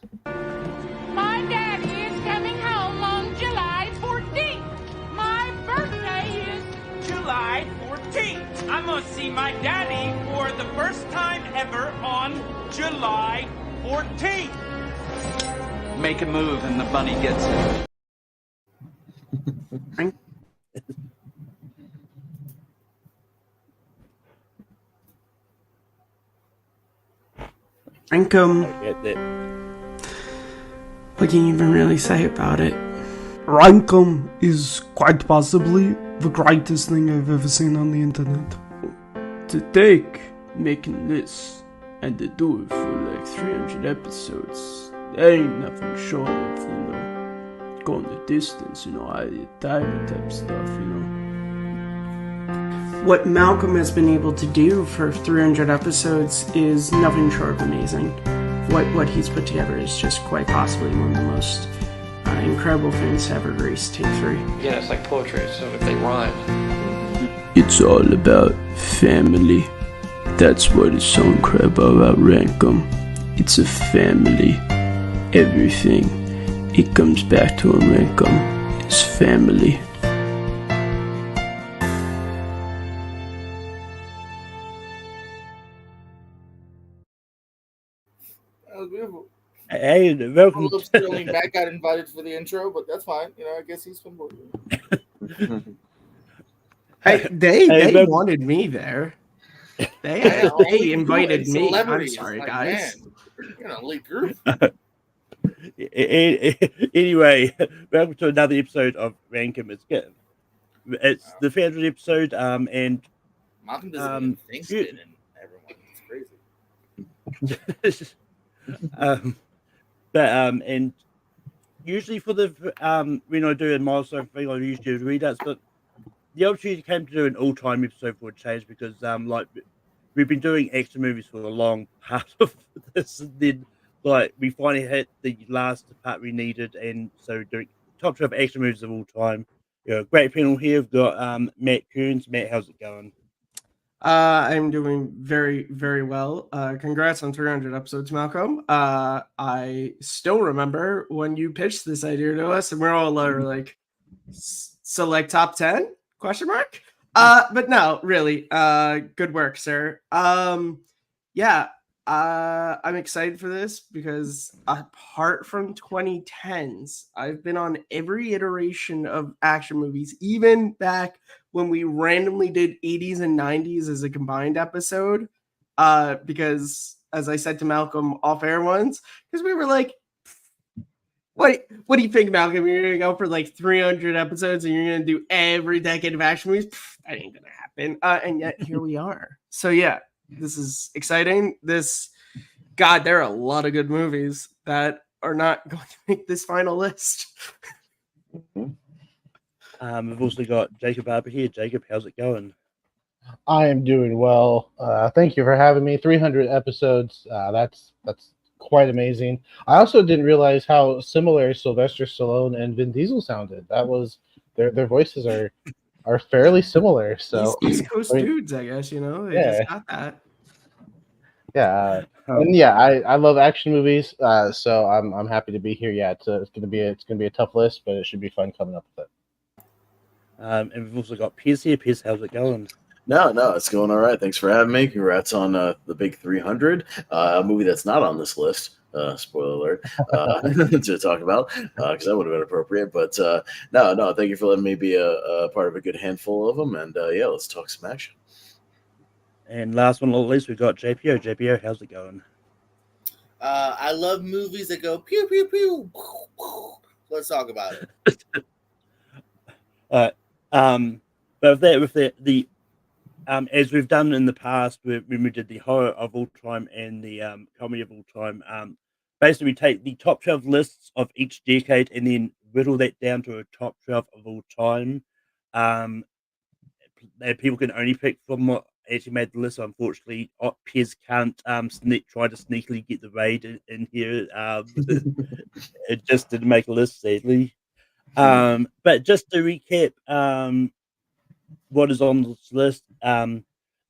My daddy is coming home on July 14th. My birthday is July 14th. I'm gonna see my daddy for the first time ever on July 14th. Make a move and the bunny gets it. Rankum. What can you even really say about it? Rankum is quite possibly the greatest thing I've ever seen on the internet. To take making this and to do it for like 300 episodes, there ain't nothing short of, going the distance, out of your time type stuff, What Malcolm has been able to do for 300 episodes is nothing short of amazing. What he's put together is just quite possibly one of the most incredible things to ever grace Take 3. Yeah, it's like poetry, so if they rhyme. It's all about family. That's what is so incredible about Rankum. It's a family. Everything. It comes back to a Rankum. It's family. That was beautiful. Hey, welcome. Sterling Matt got invited for the intro, but that's fine. I guess he's been working. Hey, they wanted me there. They invited me. I'm sorry, like, guys. Man, you're in a elite group. Anyway, welcome to another episode of Rankum. It's the 300th episode, and Malcolm doesn't even think spin in everyone. It's crazy. And usually for the when I do a milestone thing, I usually do readouts, but the opportunity came to do an all-time episode for a change because we've been doing extra movies for a long part of this, and then we finally hit the last part we needed, and so doing top 12 extra movies of all time. Great panel here. We've got Matt Kearns. Matt, how's it going? I'm doing very, very well. Congrats on 300 episodes, Malcolm. I still remember when you pitched this idea to us, and we're all like, so like top 10? Question mark? But no, really, good work, sir. Yeah, I'm excited for this because apart from 2010s, I've been on every iteration of action movies, even back when we randomly did 80s and 90s as a combined episode. Because as I said to Malcolm off air once, because we were like, what do you think, Malcolm? You're gonna go for like 300 episodes and you're gonna do every decade of action movies? That ain't gonna happen. And yet here we are. So yeah, this is exciting. God, there are a lot of good movies that are not going to make this final list. We've also got Jacob Barber here. Jacob, how's it going? I am doing well. Thank you for having me. 300 episodes. That's quite amazing. I also didn't realize how similar Sylvester Stallone and Vin Diesel sounded. That was their voices are fairly similar. So East Coast dudes, I guess, they just got that. Yeah, and yeah, I love action movies. So I'm happy to be here. Yeah, it's gonna be a tough list, but it should be fun coming up with it. And we've also got Piers here. Piers, how's it going? No, it's going all right. Thanks for having me. Congrats on the big 300, a movie that's not on this list. Spoiler alert, to talk about, because that would have been appropriate. But no, thank you for letting me be a part of a good handful of them. And yeah, let's talk some action. And last but not least, we've got JPO. JPO, how's it going? I love movies that go pew pew pew. Let's talk about it. But with the as we've done in the past, when we did the horror of all time and the comedy of all time, basically we take the top 12 lists of each decade and then whittle that down to a top 12 of all time. And people can only pick from what actually made the list. Unfortunately, Piers can't try to sneakily get the raid in here. It just didn't make a list, sadly. But just to recap, what is on this list?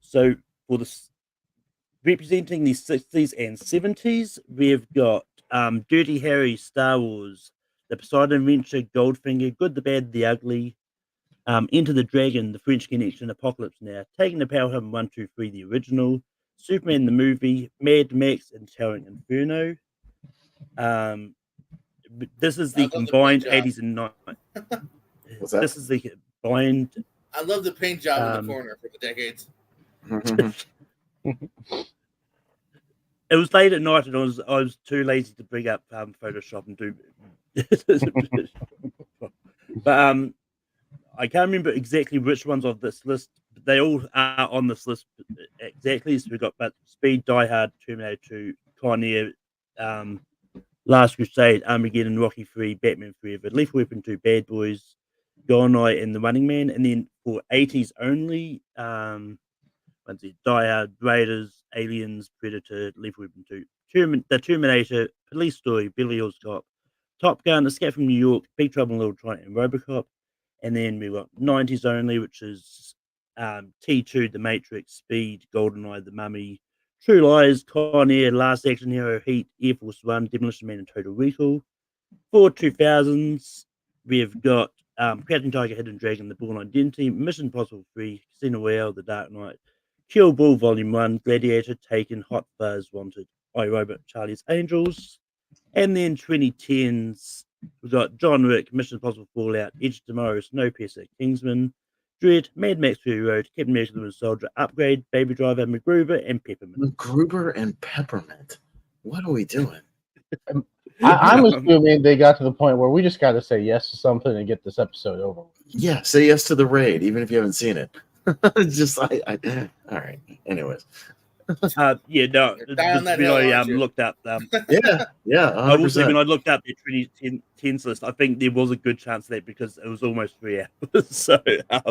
So for the representing the 60s and 70s, we've got Dirty Harry, Star Wars, The Poseidon Adventure, Goldfinger, Good, the Bad, the Ugly, Enter the Dragon, The French Connection, Apocalypse Now, Taking the Power Home 1, 2, 3, the original, Superman the movie, Mad Max, and Towering Inferno. This is the combined 80s and 90s. What's that? This is the combined. I love the paint job in the corner for the decades. It was late at night, and I was too lazy to bring up Photoshop and do. But I can't remember exactly which ones of this list. But they all are on this list exactly. So we got Speed, Die Hard, Terminator 2, Con Air, Last Crusade, Armageddon, Rocky 3, Batman Forever, Lethal Weapon 2, Bad Boys, Goldeneye, and The Running Man. And then for 80s only, Die Hard, Raiders, Aliens, Predator, Lethal Weapon 2, The Terminator, Police Story, Billy Hills Cop, Top Gun, Escape from New York, Big Trouble in Little China, and Robocop. And then we got 90s only, which is T2, The Matrix, Speed, Goldeneye, The Mummy, True Lies, Con Air, Last Action Hero, Heat, Air Force One, Demolition Man, and Total Recall. For 2000s, we've got Crouching Tiger, Hidden Dragon, The Bourne Identity, Mission Impossible 3, Casino Royale, The Dark Knight, Kill Bill Volume 1, Gladiator, Taken, Hot Fuzz, Wanted, iRobot, Charlie's Angels. And then 2010s, we've got John Wick, Mission Impossible Fallout, Edge of Tomorrow, Snowpiercer, Kingsman, Dread, Mad Max Fury Road, Captain America: The Winter Soldier, Upgrade, Baby Driver, MacGruber, and Peppermint. MacGruber and Peppermint. What are we doing? I'm assuming they got to the point where we just got to say yes to something and get this episode over with. Yeah, say yes to the raid, even if you haven't seen it. Just all right. Anyways. Yeah, no. I looked up. Yeah. I will say when I looked up the 2010s list, I think there was a good chance of that because it was almost 3 hours. So, that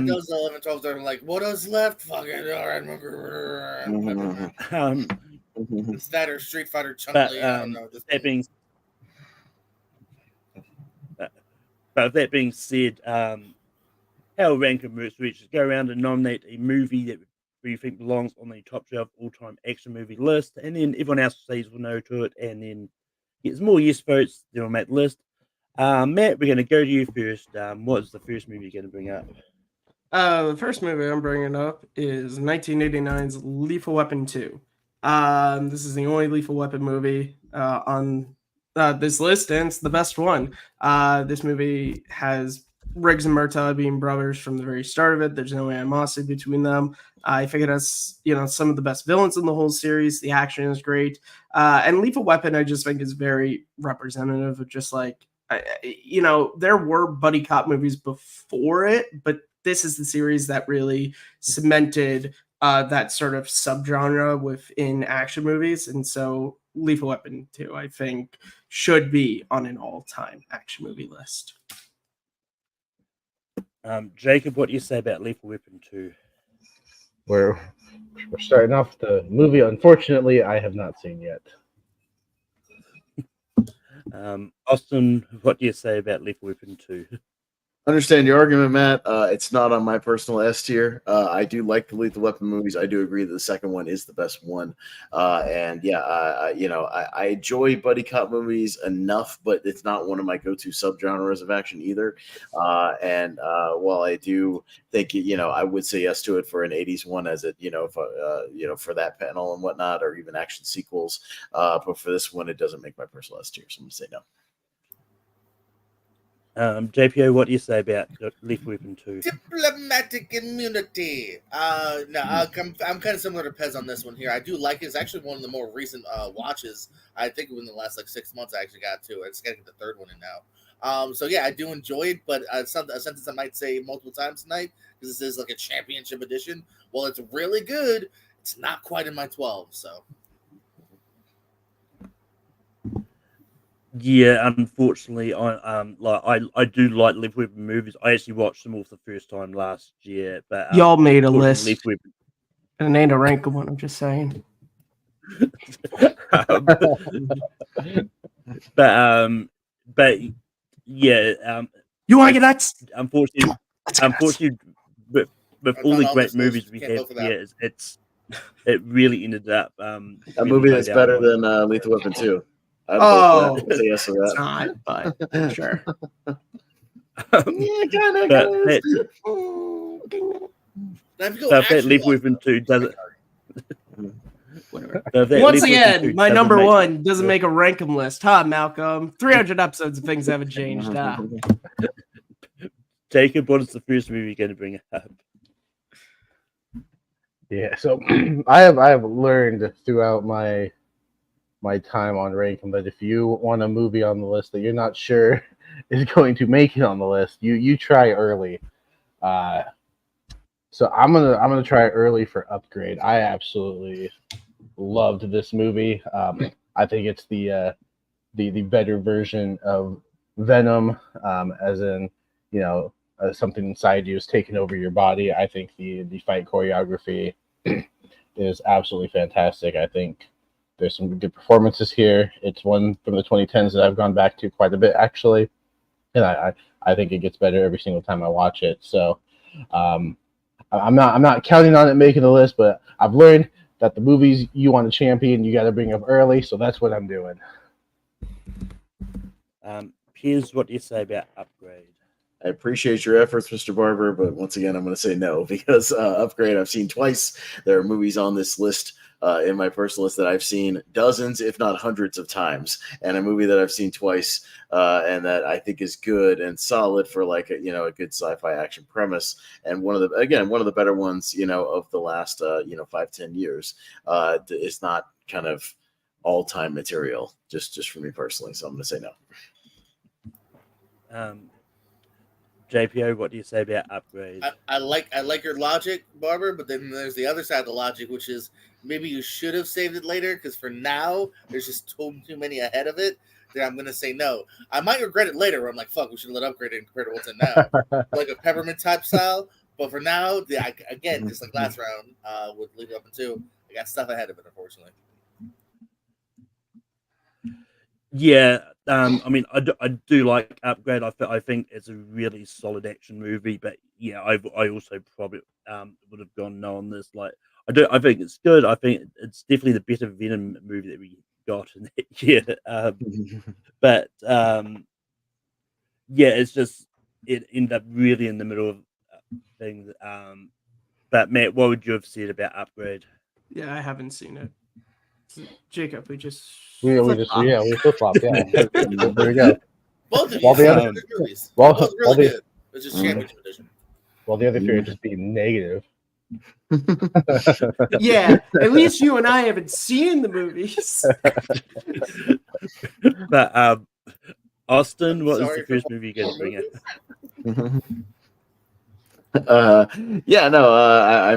goes 11, 12, 13. Like, what is left? Fucking all right. It's that or Street Fighter Chun-Li. I don't know. But that being said, how Rankin Works reaches go around and nominate a movie that you think belongs on the top 12 all-time action movie list, and then everyone else says no to it, and then gets more yes votes, then we'll make the list. Matt, we're going to go to you first. What is the first movie you're going to bring up? The first movie I'm bringing up is 1989's Lethal Weapon 2. This is the only Lethal Weapon movie on this list, and it's the best one. This movie has Riggs and Murtaugh being brothers from the very start of it. There's no animosity between them. I think it has, some of the best villains in the whole series. The action is great. And Lethal Weapon, I just think is very representative of just like, there were buddy cop movies before it, but this is the series that really cemented that sort of subgenre within action movies. And so Lethal Weapon 2, I think, should be on an all-time action movie list. Jacob, what do you say about Lethal Weapon 2? We're starting off the movie. Unfortunately, I have not seen yet. Austin, what do you say about Lethal Weapon 2? Understand your argument, Matt. It's not on my personal S tier. I do like the Lethal Weapon movies. I do agree that the second one is the best one. I enjoy buddy cop movies enough, but it's not one of my go-to subgenres of action either. While I do think, I would say yes to it for an 80s one as it, for that panel and whatnot, or even action sequels. But for this one, it doesn't make my personal S tier, so I'm going to say no. JPO, what do you say about Lethal Weapon 2? Diplomatic immunity. I'm kind of similar to Pez on this one here. I do like it. It's actually one of the more recent watches. I think within the last 6 months I actually got to. It's getting the third one in now. So yeah, I do enjoy it, but a sentence I might say multiple times tonight, because this is like a championship edition. Well, it's really good. It's not quite in my 12, so. Yeah, unfortunately, I do like Lethal Weapon movies. I actually watched them all for the first time last year, but y'all made a list, and it ain't a ranking one. I'm just saying. But yeah, you want to get that? Unfortunately, with all the great movies we have here, it's it really ended up A really movie low that's down better on than Lethal Weapon 2. I'd vote Oh, for that. Say yes to it's that. not, but sure. Yeah, kind of but is. that, Now, if you go so if that action Lethal wise, Weapon 2 doesn't, Whatever. so if that Once Lethal Weapon 2 again, my doesn't number make one doesn't make a rankum list, huh, Malcolm? 300 episodes and things haven't changed, huh? Jacob, what is the first movie you're going to bring up? Yeah, so I have learned throughout my time on Rankin that if you want a movie on the list that you're not sure is going to make it on the list, you try early. So I'm gonna try early for Upgrade. I absolutely loved this movie. I think it's the better version of Venom, as in, something inside you is taking over your body. I think the fight choreography is absolutely fantastic. I think there's some good performances here. It's one from the 2010s that I've gone back to quite a bit, actually, and I think it gets better every single time I watch it. So I'm not counting on it making the list, but I've learned that the movies you want to champion, you got to bring up early. So that's what I'm doing. Piers, what do you say about Upgrade? I appreciate your efforts, Mr. Barber, but once again, I'm going to say no because Upgrade I've seen twice. There are movies on this list, in my personal list, that I've seen dozens, if not hundreds of times, and a movie that I've seen twice and that I think is good and solid for like a good sci-fi action premise, and one of the better ones of the last 5-10 years is not kind of all-time material just for me personally. So I'm going to say no. JPO, what do you say about Upgrade? I like your logic, Barber, but then there's the other side of the logic, which is maybe you should have saved it later because for now there's just too many ahead of it that I'm gonna say no. I might regret it later where I'm like, fuck, we should let Upgrade in compared to what's in now, like a peppermint type style. But for now, again, just like last round with League Up and 2, I got stuff ahead of it, unfortunately. Yeah, I mean, I do like Upgrade. I think it's a really solid action movie, but yeah, I also probably would have gone no on this. Like, I think it's good. I think it's definitely the better Venom movie that we got in that year. But yeah, it's just it ended up really in the middle of things. But Matt, what would you have said about Upgrade? Yeah, I haven't seen it. Jacob, we flip flop. Yeah, there we go. Both of While you the other movies. while, Both while really the good. It's just championship edition. while the other three are just being negative. Yeah, at least you and I haven't seen the movies. But Austin, what is Sorry the first movie you're going to bring up? I'm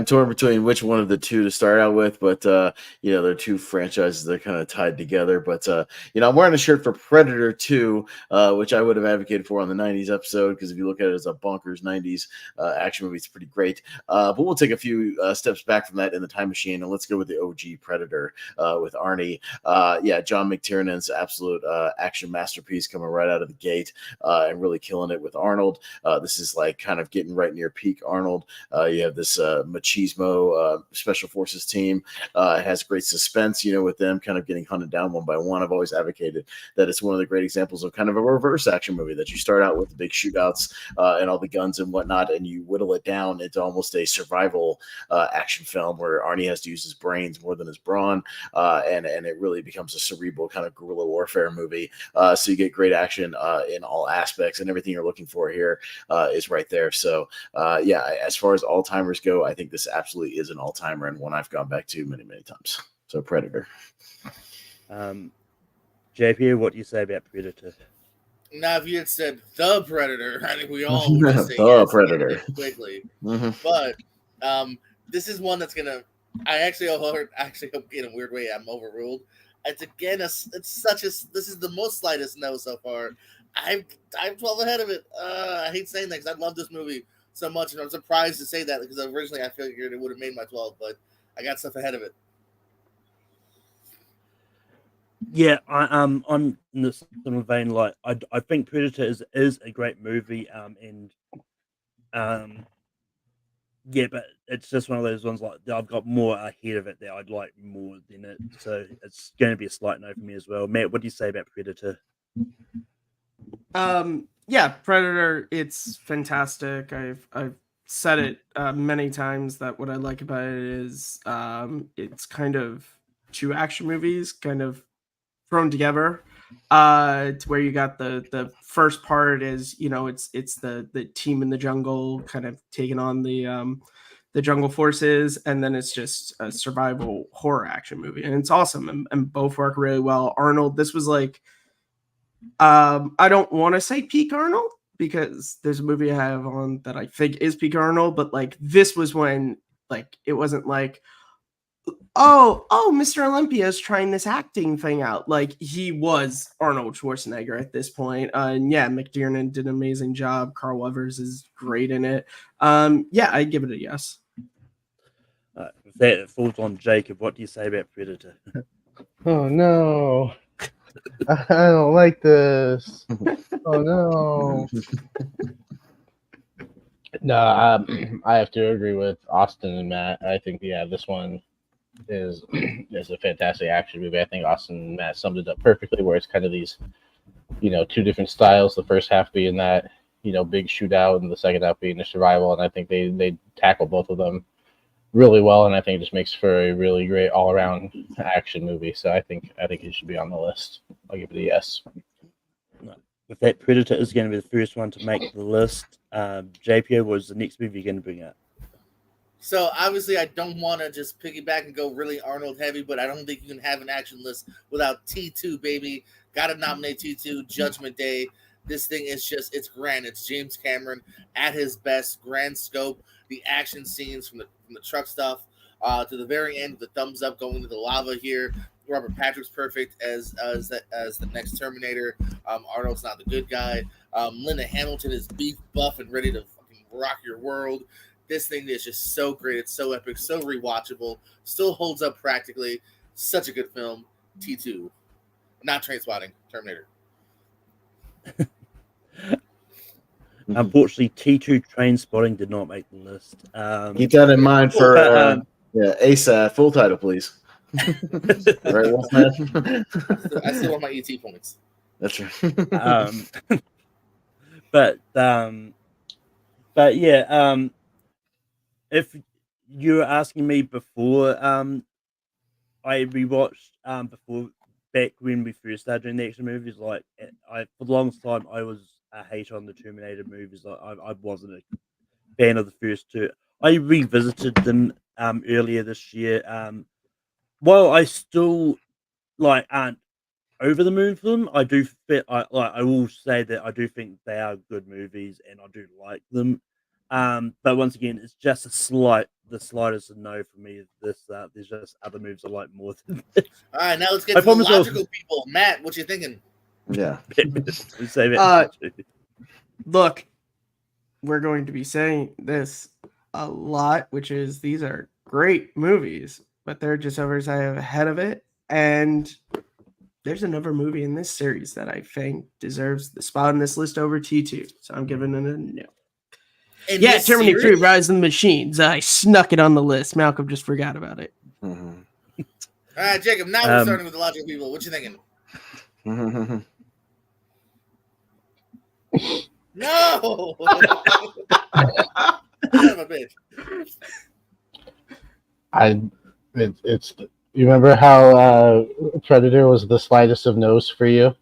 torn between which one of the two to start out with, but they're two franchises that are kind of tied together. But I'm wearing a shirt for Predator 2, which I would have advocated for on the 90s episode, because if you look at it as a bonkers 90s action movie, it's pretty great. But we'll take a few steps back from that in the time machine, and let's go with the OG Predator with Arnie. John McTiernan's absolute action masterpiece coming right out of the gate and really killing it with Arnold. This is like kind of getting right near peak Arnold. You have this machismo special forces team. It has great suspense, with them kind of getting hunted down one by one. I've always advocated that it's one of the great examples of kind of a reverse action movie, that you start out with the big shootouts and all the guns and whatnot, and you whittle it down into almost a survival action film where Arnie has to use his brains more than his brawn, and it really becomes a cerebral kind of guerrilla warfare movie. So you get great action in all aspects, and everything you're looking for here is right there. So as far as all-timers go, I think this absolutely is an all-timer and one I've gone back to many, many times. So Predator. JP, what do you say about Predator? Now, if you had said the Predator, I think we all would just say The yes Predator quickly. Mm-hmm. But this is one that's gonna. I actually hope in a weird way I'm overruled. It's again this is the most slightest no so far. I'm 12 ahead of it. I hate saying that because I love this movie so much, and I'm surprised to say that because originally I figured it would have made my 12, but I got stuff ahead of it. Yeah, I'm in the similar vein. Like, I think Predator is a great movie, and yeah, but it's just one of those ones like I've got more ahead of it that I'd like more than it, so it's going to be a slight no for me as well. Matt, what do you say about Predator? Yeah, Predator, it's fantastic. I've said it many times that what I like about it is it's kind of two action movies kind of thrown together. To where you got the first part is, you know, it's the team in the jungle kind of taking on the jungle forces, and then it's just a survival horror action movie, and it's awesome, and both work really well. Arnold, this was like I don't want to say peak Arnold because there's a movie I have on that I think is peak Arnold, but like this was when like it wasn't like oh Mr. Olympia is trying this acting thing out. Like he was Arnold Schwarzenegger at this point. And yeah, McTiernan did an amazing job. Carl Weathers is great in it. Yeah, I'd give it a yes. If that falls on Jacob, what do you say about Predator? Oh no. I don't like this. Oh no. No, I have to agree with Austin and Matt. I think this one is a fantastic action movie. I think Austin and Matt summed it up perfectly, where it's kind of these, two different styles. The first half being that, big shootout, and the second half being the survival. And I think they tackle both of them really well, and I think it just makes for a really great all-around action movie. So I think it should be on the list. I'll give it a yes. With that, Predator is going to be the first one to make the list. JPO, was the next movie you're going to bring up? So obviously, I don't want to just piggyback and go really Arnold heavy, but I don't think you can have an action list without T2, baby. Got to nominate T2. Judgment Day. This thing is it's grand. It's James Cameron at his best. Grand scope. The action scenes from the truck stuff to the very end, the thumbs up going to the lava here. Robert Patrick's perfect as the next Terminator. Arnold's not the good guy. Linda Hamilton is beef buff and ready to fucking rock your world. This thing is just so great. It's so epic, so rewatchable. Still holds up practically. Such a good film. T2. Not Trainspotting. Terminator. Unfortunately, T2 Trainspotting did not make the list. Keep that in mind for ASAP. Full title, please. Right, Wolfman? I still want my ET points. That's right. But yeah, if you were asking me before, I rewatched before, back when we first started doing the action movies. Like, for the longest time, I was a hater on the Terminator movies. Like, I wasn't a fan of the first two. I revisited them earlier this year. While I still aren't over the moon for them, I do fit. I will say that I do think they are good movies, and I do like them. But once again, it's just the slightest of no for me. There's just other moves I like more than this. All right, now let's get to the logical people. Matt, what you thinking? Yeah. We save it. Look, we're going to be saying this a lot, which is these are great movies, but they're just others I have ahead of it. And there's another movie in this series that I think deserves the spot on this list over T2. So I'm giving it a no. Yeah, Terminator 3, Rise of the Machines. I snuck it on the list. Malcolm just forgot about it. Mm-hmm. All right, Jacob, now we're starting with the logical people. What you thinking? No! Son of a bitch. It's you remember how Predator was the slightest of no's for you?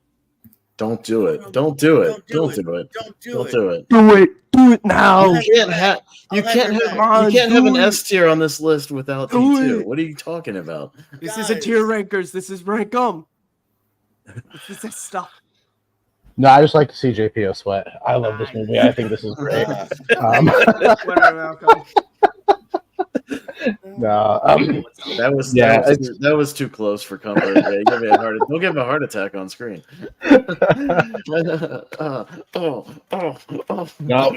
Don't do it. Don't do it. Don't do it. Don't do Don't it. do it. Do it. Do it now. You can't have an S tier on this list without T2. What are you talking about? This isn't tier rankers. This is rank 'em. This is stuff. No, I just like to see JPO sweat. I love this movie. I think this is great. No, that was too close for comfort. Don't give him a heart attack on screen. No,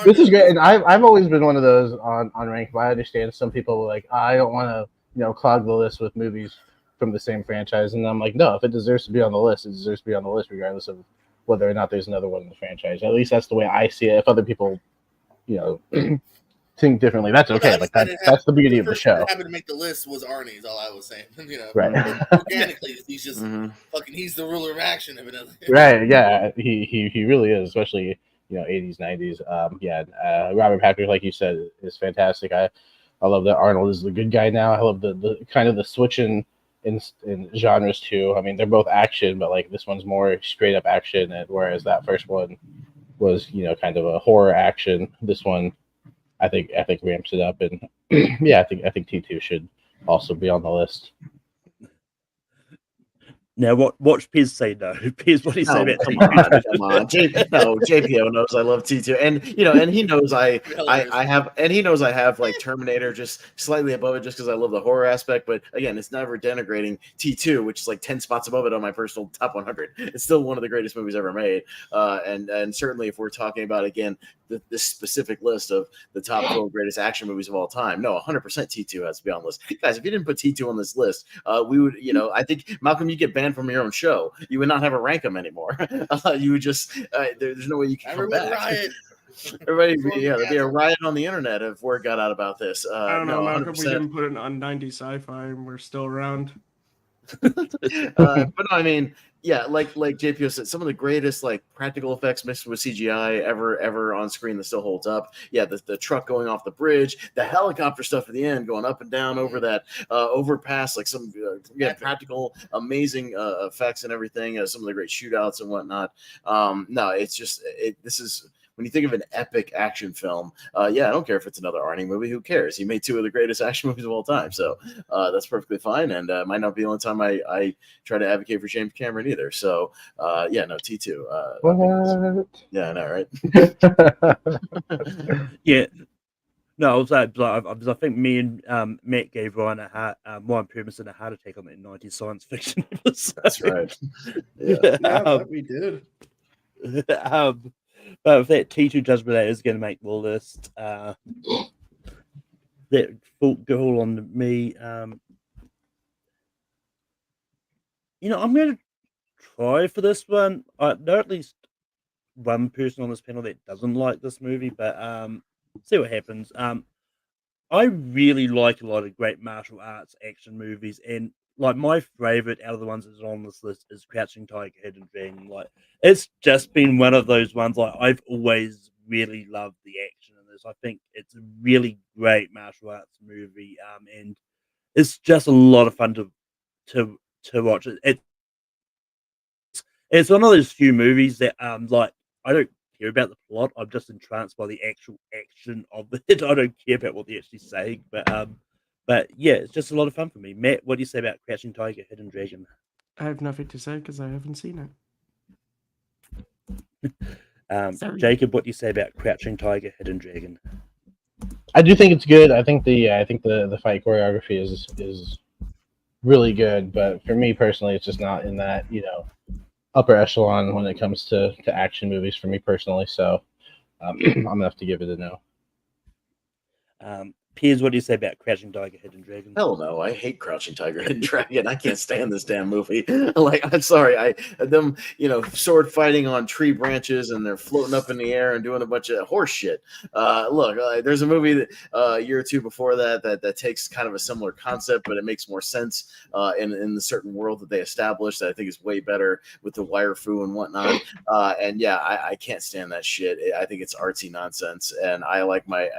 this is great, and I've always been one of those on rank. But I understand some people are like, I don't want to clog the list with movies from the same franchise, and I'm like, no, if it deserves to be on the list, it deserves to be on the list, regardless of whether or not there's another one in the franchise. At least that's the way I see it. If other people, think differently. That's okay. Like that's the beauty of the show. That happened to make the list was Arnie's. All I was saying, Right. Organically, he's just fucking. He's the ruler of action, evidently. Right. Yeah. He really is, especially 80s, 90s. Robert Patrick, like you said, is fantastic. I love that Arnold is the good guy now. I love the kind of the switch in genres too. I mean, they're both action, but like this one's more straight up action, whereas that first one was kind of a horror action. This one, I think ramps it up, and I think T2 should also be on the list. Now, watch Piers say no. Piers, what do you say about Come T2? Come on. JPO knows I love T2, and and he knows I have like Terminator just slightly above it, just because I love the horror aspect. But again, it's never denigrating T2, which is like 10 spots above it on my personal top 100. It's still one of the greatest movies ever made, and certainly if we're talking about again this specific list of the top 12 greatest action movies of all time, no, 100% T2 has to be on the list. Guys, if you didn't put T2 on this list, we would, I think Malcolm, you get banned from your own show. You would not have a rank them anymore. You would just there's no way you can come back. Riot. Everybody, there'd be a riot on the internet if word got out about this. I don't know, Malcolm. 100%. We didn't put it on 90 Sci-Fi, and we're still around. But no, I mean, yeah, like JPO said, some of the greatest like practical effects mixed with CGI ever on screen that still holds up. Yeah, the truck going off the bridge, the helicopter stuff at the end, going up and down over that overpass, like some practical, amazing effects and everything. Some of the great shootouts and whatnot. No, it's just this is. When you think of an epic action film, I don't care if it's another Arnie movie. Who cares? He made two of the greatest action movies of all time, so that's perfectly fine. And might not be the only time I try to advocate for James Cameron either. So no, T2. What? Yeah, I know, right? Yeah. No, I was like, I think me and Matt gave Ryan Permison a heart attack on that 90s science fiction episode. That's right. Yeah, that we did. But if that T2 Judgment Day is going to make the list, that full goal on me. I'm going to try for this one. I know at least one person on this panel that doesn't like this movie, but see what happens. I really like a lot of great martial arts action movies, and like my favorite out of the ones that's on this list is Crouching Tiger, Hidden Dragon. Like it's just been one of those ones. Like I've always really loved the action in this. I think it's a really great martial arts movie, and it's just a lot of fun to watch. It's one of those few movies that like I don't care about the plot. I'm just entranced by the actual action of it. I don't care about what they're actually saying, but yeah, it's just a lot of fun for me. Matt, what do you say about Crouching Tiger, Hidden Dragon? I have nothing to say because I haven't seen it. Jacob, what do you say about Crouching Tiger, Hidden Dragon? I do think it's good. I think the fight choreography is really good, but for me personally, it's just not in that upper echelon when it comes to action movies for me personally. So I'm gonna have to give it a no. Piers, what do you say about Crouching Tiger, Hidden Dragon? Hell no, I hate Crouching Tiger, Hidden Dragon. I can't stand this damn movie. Like, I'm sorry, them sword fighting on tree branches and they're floating up in the air and doing a bunch of horse shit. Look, there's a movie that a year or two before that takes kind of a similar concept, but it makes more sense in the certain world that they established. That I think is way better with the wire fu and whatnot. I can't stand that shit. I think it's artsy nonsense, and I like my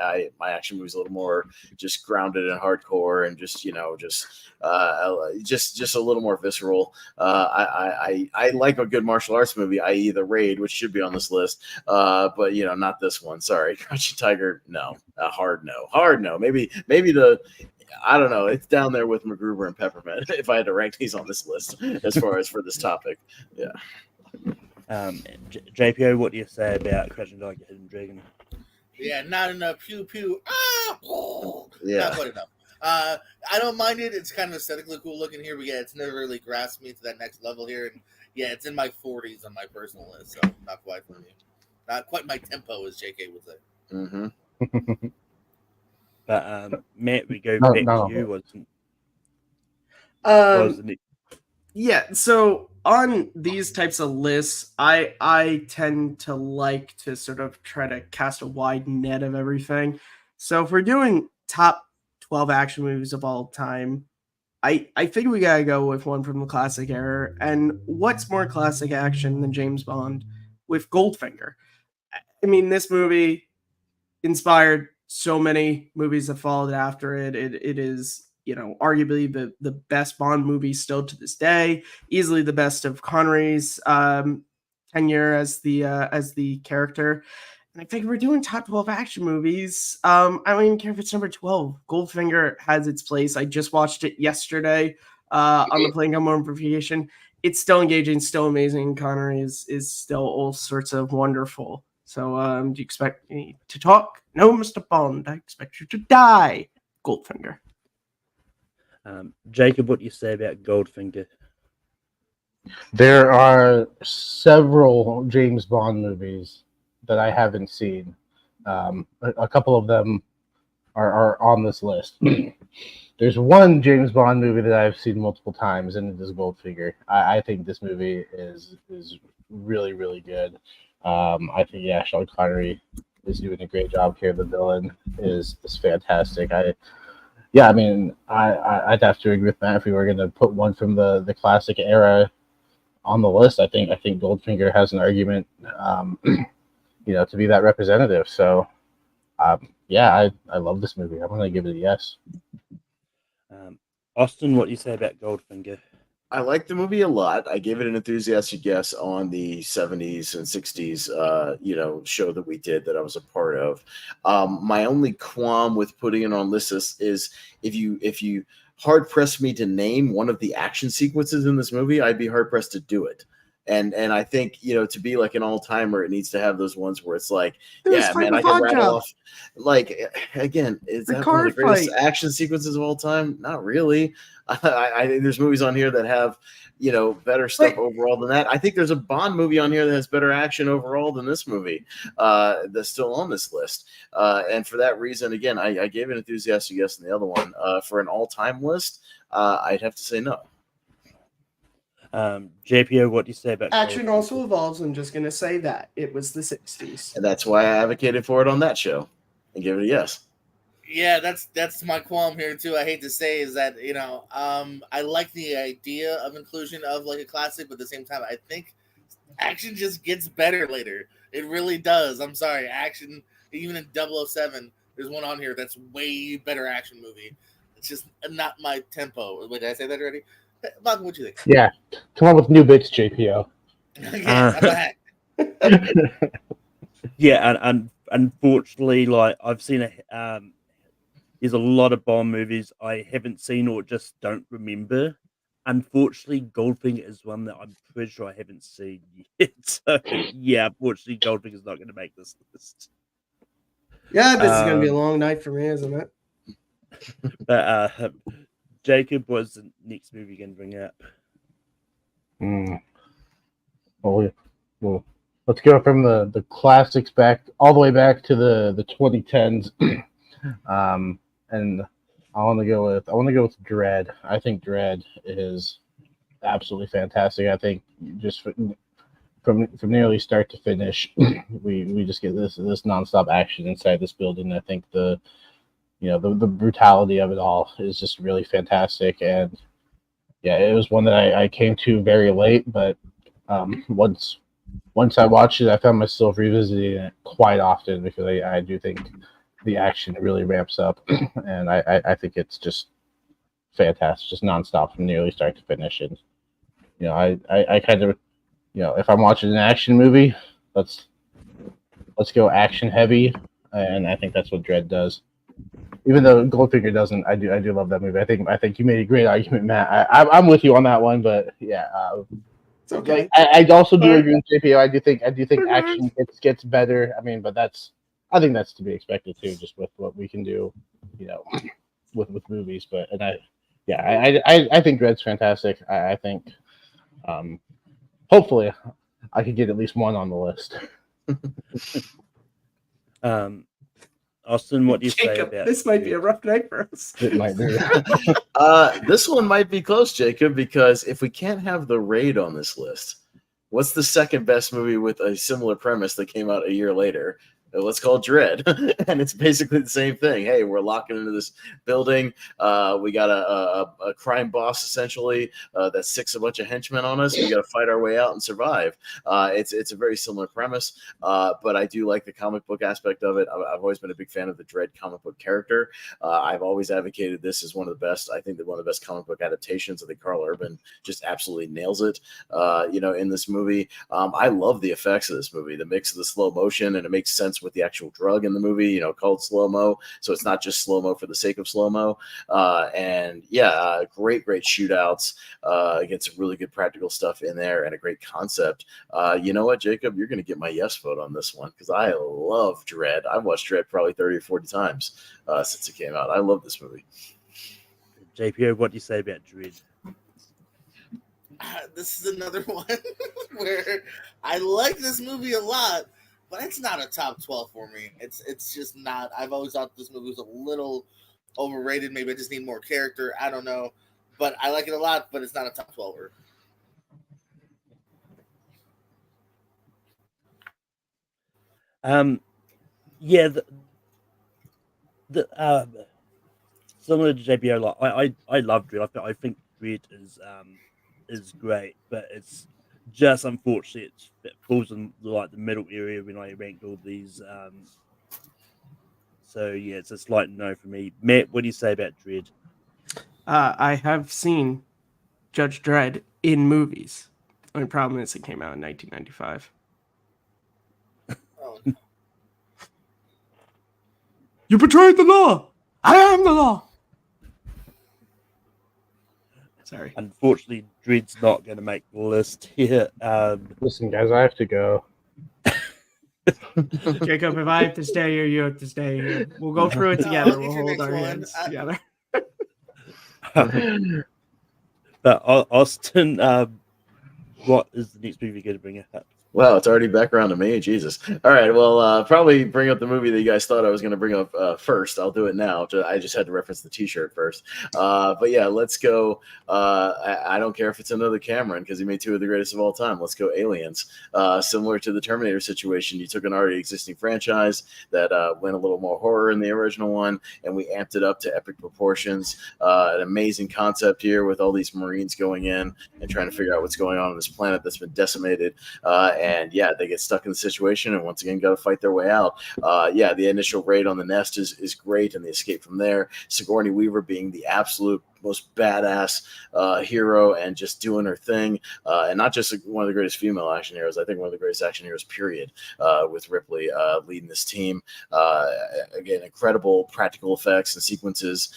action movies a little more just grounded and hardcore and just a little more visceral. I like a good martial arts movie, i.e. The Raid, which should be on this list, but not this one. Sorry. Crouching Tiger, no. Hard no. Maybe I don't know, it's down there with MacGruber and Peppermint if I had to rank these on this list as far as for this topic. Yeah. JPO, what do you say about Crouching Tiger, Hidden Dragon? Yeah, not enough pew pew. Yeah. Not quite enough. I don't mind it. It's kind of aesthetically cool looking here, but yeah, it's never really grasped me to that next level here. And yeah, it's in my 40s on my personal list, so not quite for me. Not quite my tempo, as JK would say. Mm-hmm. But Matt, we go back to you. Wasn't it? Yeah, so on these types of lists, I tend to like to sort of try to cast a wide net of everything. So if we're doing top 12 action movies of all time, I think we gotta go with one from the classic era. And what's more classic action than James Bond with Goldfinger? I mean, this movie inspired so many movies that followed after it. It is, arguably the best Bond movie still to this day. Easily the best of Connery's tenure as the character. And I think we're doing top 12 action movies. I don't even care if it's number 12. Goldfinger has its place. I just watched it yesterday on the plane come home for vacation. It's still engaging, still amazing. Connery is still all sorts of wonderful. So do you expect me to talk? No, Mr. Bond. I expect you to die. Goldfinger. Jacob, what do you say about Goldfinger? There are several James Bond movies that I haven't seen. A couple of them are on this list. There's one James Bond movie that I've seen multiple times, and it is Goldfinger. I think this movie is really, really good. I think Sean Connery is doing a great job here. The villain is fantastic. I'd have to agree with Matt if we were going to put one from the classic era on the list. I think Goldfinger has an argument, to be that representative. So, I love this movie. I'm going to give it a yes. Austin, what do you say about Goldfinger? I like the movie a lot. I gave it an enthusiastic yes on the 70s and 60s, show that we did that I was a part of. My only qualm with putting it on this list is if you hard press me to name one of the action sequences in this movie, I'd be hard pressed to do it. And I think, to be like an all-timer, it needs to have those ones where it's like, I can rattle off. Like, again, is that one of the greatest action sequences of all time? Not really. I think there's movies on here that have, better stuff overall than that. I think there's a Bond movie on here that has better action overall than this movie that's still on this list. And for that reason, again, I gave an enthusiastic yes on the other one. For an all-time list, I'd have to say no. JPO, what do you say about action? Also evolves. I'm just gonna say that it was the 60s, and that's why I advocated for it on that show and give it a yes. Yeah, that's my qualm here too. I hate to say is that I like the idea of inclusion of like a classic, but at the same time, I think action just gets better later. It really does. I'm sorry, action. Even in 007, there's one on here that's way better action movie. It's just not my tempo. Wait, did I say that already? Malcolm, what do you think? Yeah, come on with new bits, JPO. Yeah, and unfortunately, like I've seen there's a lot of Bond movies I haven't seen or just don't remember. Unfortunately, Goldfinger is one that I'm pretty sure I haven't seen yet. So yeah, unfortunately, Goldfinger is not going to make this list. Yeah, this is going to be a long night for me, isn't it? But Jacob, what's the next movie going to bring up? Well, let's go from the classics back all the way back to the 2010s. And I want to go with Dredd. I think Dredd is absolutely fantastic. I think just from nearly start to finish, we just get this nonstop action inside this building. I think the brutality of it all is just really fantastic. And yeah, it was one that I came to very late, but once I watched it, I found myself revisiting it quite often because I do think the action really ramps up, and I think it's just fantastic, just nonstop from nearly start to finish. And I kind of, if I'm watching an action movie, let's go action heavy, and I think that's what Dredd does. Even though Goldfinger doesn't, I do love that movie. I think you made a great argument, Matt. I'm with you on that one, but yeah, it's okay. I also do agree with JPO. I do think action gets better. I mean, but I think that's to be expected too, just with what we can do, with movies. But I think Dredd's fantastic. I think, hopefully, I could get at least one on the list. Austin, what do you Jacob, say about this might be a rough night for us. It might be. This one might be close, Jacob, because if we can't have The Raid on this list, what's the second best movie with a similar premise that came out a year later? let's call it Dread. And it's basically the same thing. Hey, we're locking into this building. We got a crime boss essentially that sicks a bunch of henchmen on us. We got to fight our way out and survive. It's a very similar premise, but I do like the comic book aspect of it. I've always been a big fan of the Dread comic book character. I've always advocated this as one of the best. I think that one of the best comic book adaptations. I think Carl Urban just absolutely nails it. In this movie, I love the effects of this movie. The mix of the slow motion, and it makes sense with the actual drug in the movie. Called slow mo, so it's not just slow mo for the sake of slow mo. Great shootouts. Get some really good practical stuff in there, and a great concept. You know what, Jacob? You're going to get my yes vote on this one because I love Dread. I've watched Dread probably 30 or 40 times since it came out. I love this movie. JPO, what do you say about Dread? This is another one where I like this movie a lot, but it's not a top 12 for me. It's just not. I've always thought this movie was a little overrated. Maybe I just need more character. I don't know. But I like it a lot, but it's not a top 12er. Similar to JPO, I love Dread. I think Dread is great, but it's just unfortunate it falls in the middle area when I ranked all these. So yeah, it's a slight no for me. Matt, what do you say about Dread? I have seen Judge Dredd in movies. The only problem is it came out in 1995. Oh. You betrayed the law. I am the law. Sorry. Unfortunately, Dread's not going to make the list here. Listen, guys, I have to go. Jacob, if I have to stay here, you have to stay here. We'll go through it together. We'll hold our hands together. But Austin, what is the next movie you're going to bring up? Wow, it's already back around to me. Jesus. All right. Well, probably bring up the movie that you guys thought I was going to bring up first. I'll do it now. I just had to reference the T-shirt first. But yeah, let's go. I don't care if it's another Cameron because he made two of the greatest of all time. Let's go Aliens. Similar to the Terminator situation, you took an already existing franchise that went a little more horror in the original one, and we amped it up to epic proportions. An amazing concept here with all these Marines going in and trying to figure out what's going on this planet that's been decimated. And yeah, they get stuck in the situation and once again got to fight their way out. The initial raid on the nest is great, and the escape from there. Sigourney Weaver being the absolute most badass hero and just doing her thing, and not just one of the greatest female action heroes. I think one of the greatest action heroes, period, with Ripley leading this team. Again, incredible practical effects and sequences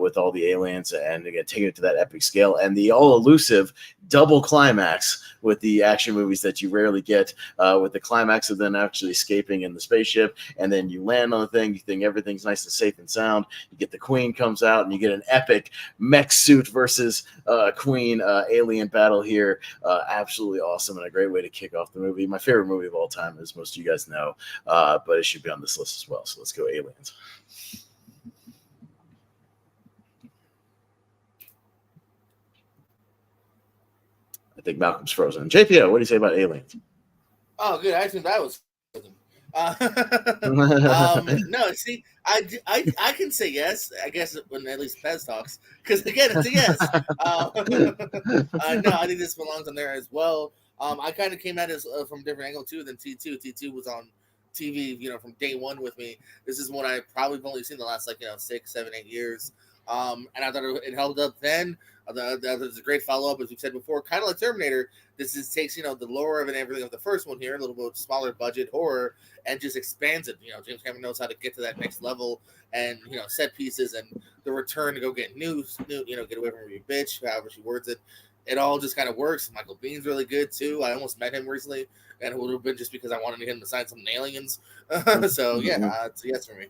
with all the aliens, and again taking it to that epic scale, and the all elusive double climax with the action movies that you rarely get, with the climax of them actually escaping in the spaceship, and then you land on the thing, you think everything's nice and safe and sound, you get the Queen comes out, and you get an epic mech suit versus Queen alien battle here. Absolutely awesome, and a great way to kick off the movie. My favorite movie of all time, as most of you guys know, but it should be on this list as well. So let's go Aliens. I think Malcolm's frozen. JPO, what do you say about Aliens? Oh, good. I think that was frozen. No, see, I can say yes. I guess when at least Pez talks, because again, it's a yes. No, I think this belongs on there as well. I kind of came at it from a different angle too than T2. T2 was on TV, from day one with me. This is one I probably have only seen the last 6, 7, 8 years. And I thought it held up then. That was a great follow up, as we've said before. Kind of like Terminator, this takes the lore of and everything of the first one here, a little bit smaller budget horror, and just expands it. James Cameron knows how to get to that next level, and set pieces and the return to go get new, get away from your bitch, however she words it. It all just kind of works. Michael Biehn's really good too. I almost met him recently, and it would have been just because I wanted him to sign some aliens. So yeah, it's a yes for me.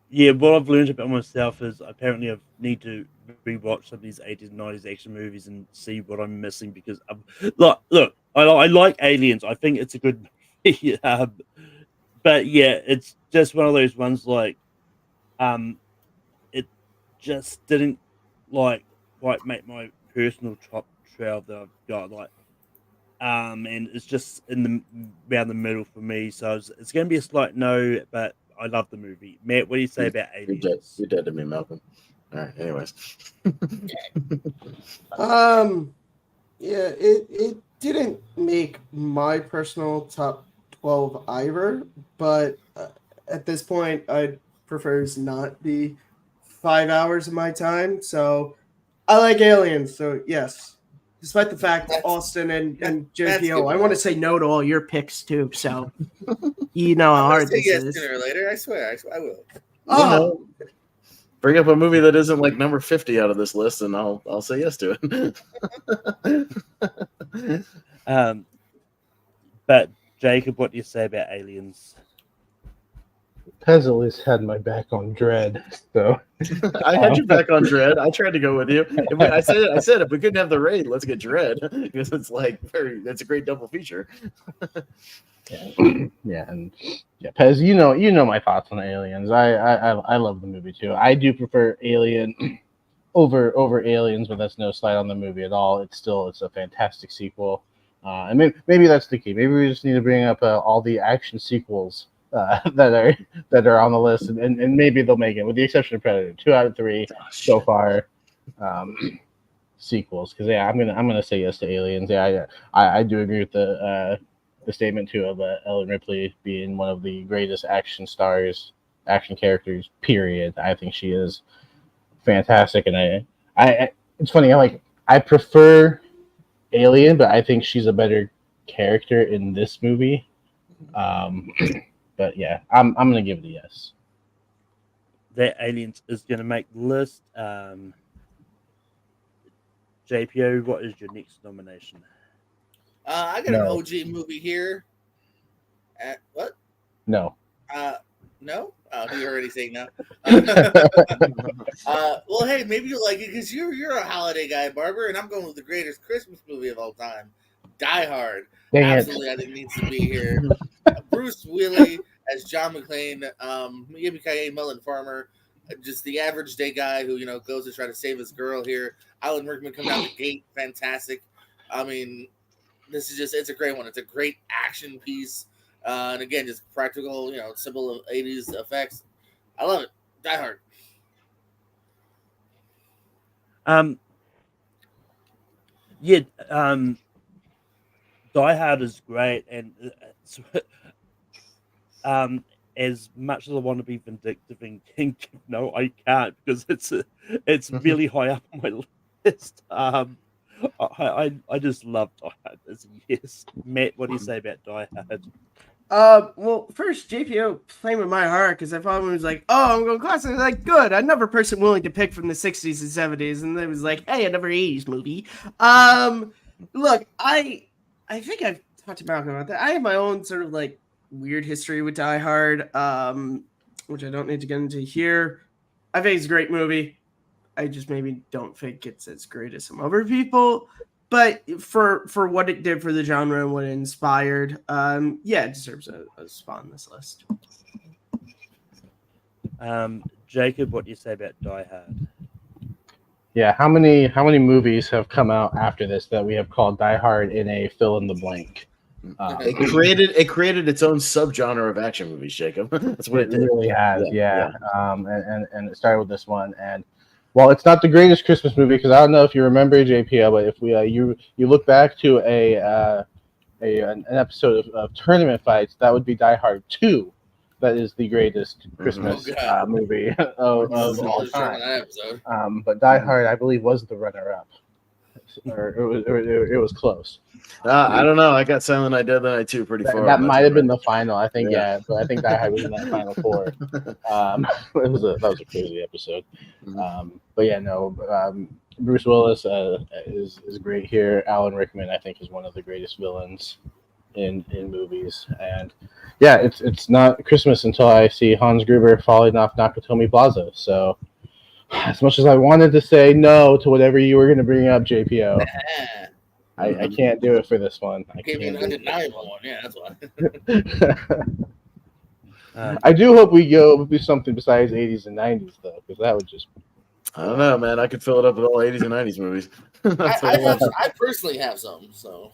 Yeah, what I've learned about myself is apparently I need to rewatch some of these 80s and 90s action movies and see what I'm missing, because look, I like Aliens. I think it's a good movie. But yeah, it's just one of those ones it just didn't quite make my personal top 12 that I've got. and it's just around the middle for me. So it's going to be a slight no, but I love the movie. Matt, what do you say about Aliens? You're dead to me, Malcolm. All right. Anyways. Yeah, it didn't make my personal top 12 either, but at this point, I'd prefer it not be 5 hours of my time. So I like Aliens. So yes, despite the fact Austin and JPO, I want to say no to all your picks too. So you know how hard this is. Sooner or later, I swear, I will. Oh. Bring up a movie that isn't like number 50 out of this list, and I'll say yes to it. But Jacob, what do you say about Aliens? Pez at least had my back on Dread, so I had your back on Dread. I tried to go with you. I said if we couldn't have the raid, let's get Dread because it's like it's a great double feature. and Pez, you know my thoughts on Aliens. I love the movie too. I do prefer Alien over Aliens, but that's no slight on the movie at all. It's a fantastic sequel, and maybe that's the key. Maybe we just need to bring up all the action sequels that are on the list, and maybe they'll make it, with the exception of Predator. 2 out of 3 so far. Sequels, because I'm gonna say yes to Aliens. I do agree with the statement too of Ellen Ripley being one of the greatest action characters. Period. I think she is fantastic, and I it's funny. I prefer Alien, but I think she's a better character in this movie. But yeah, I'm gonna give it a yes. That Aliens is gonna make the list. JPO, what is your next nomination? I got an OG movie here. What? No. No? Oh, you already saying no. Well, hey, maybe you like it because you're a holiday guy, Barber, and I'm going with the greatest Christmas movie of all time, Die Hard. Absolutely, I think needs to be here. Bruce Willis as John McClane, Yippee-ki-yay, Mullen Farmer, just the average day guy who goes to try to save his girl here. Alan Rickman coming out the gate, fantastic. I mean, it's a great one. It's a great action piece. And again, just practical, simple 80s effects. I love it. Die Hard. Die Hard is great, and as much as I want to be vindictive and no, I can't, because it's really high up on my list. I just love Die Hard. Yes, Matt, what do you say about Die Hard? Well, first JPO playing with my heart, because I probably was like, oh, I'm going classic. I was like, good, another person willing to pick from the 60s and 70s, and it was like, hey, another 80s movie. Look, I think I've talked to Malcolm about that. I have my own sort of like weird history with Die Hard, which I don't need to get into here. I think it's a great movie. I just maybe don't think it's as great as some other people. But for what it did for the genre and what it inspired, it deserves a spot on this list. Jacob, what do you say about Die Hard? Yeah, how many movies have come out after this that we have called Die Hard in a fill in the blank? It created its own subgenre of action movies, Jacob. That's what it did. Really has, yeah. And it started with this one, and while it's not the greatest Christmas movie, because I don't know if you remember JPL, but if you look back to an episode of Tournament Fights, that would be Die Hard 2. That is the greatest Christmas movie of all time. But Die Hard, I believe, was the runner-up, or it was close. I don't know. I got Silent Night, Deadly Night 2 pretty far. That might have been the final, I think. Yeah, but I think Die Hard was in that final 4. That was a crazy episode. But yeah, no. Bruce Willis is great here. Alan Rickman, I think, is one of the greatest villains in movies. And yeah, it's not Christmas until I see Hans Gruber falling off Nakatomi Plaza. So as much as I wanted to say no to whatever you were going to bring up, JPO, I can't do it for this one. I gave you an undeniable one. Yeah, that's why. I do hope we go do something besides 80s and 90s, though, because that would just... I don't know, man. I could fill it up with all 80s and 90s movies. I personally have some, so...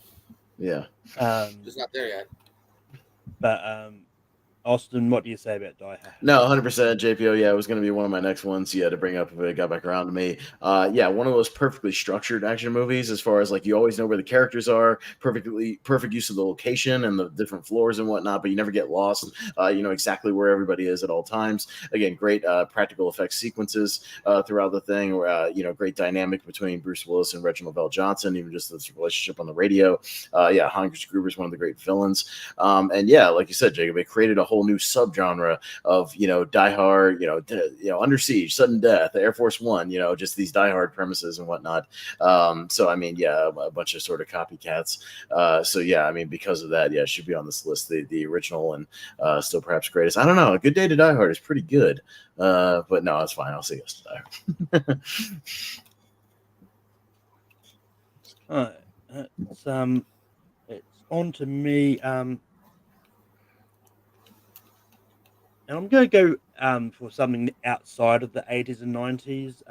Yeah. Just not there yet. But Austin, what do you say about Die Hard? No, 100% JPO. Yeah, it was going to be one of my next ones. Yeah, to bring up if it got back around to me. Yeah, one of those perfectly structured action movies. As far as like you always know where the characters are, perfect use of the location and the different floors and whatnot, but you never get lost. You know exactly where everybody is at all times. Again, great practical effects sequences throughout the thing. You know, great dynamic between Bruce Willis and Reginald Bell Johnson. Even just this relationship on the radio. Yeah, Hans Gruber is one of the great villains. And yeah, like you said, Jacob, it created a whole new subgenre of, you know, Die Hard, you know, Under Siege, Sudden Death, Air Force One, you know, just these Die Hard premises and whatnot. So I mean, yeah, a bunch of sort of copycats. So yeah, I mean, because of that, yeah, it should be on this list. The original and still perhaps greatest. I don't know. A Good Day to Die Hard is pretty good, but no, it's fine. I'll say yes to Die Hard. It's on to me. And I'm going to go for something outside of the 80s and 90s.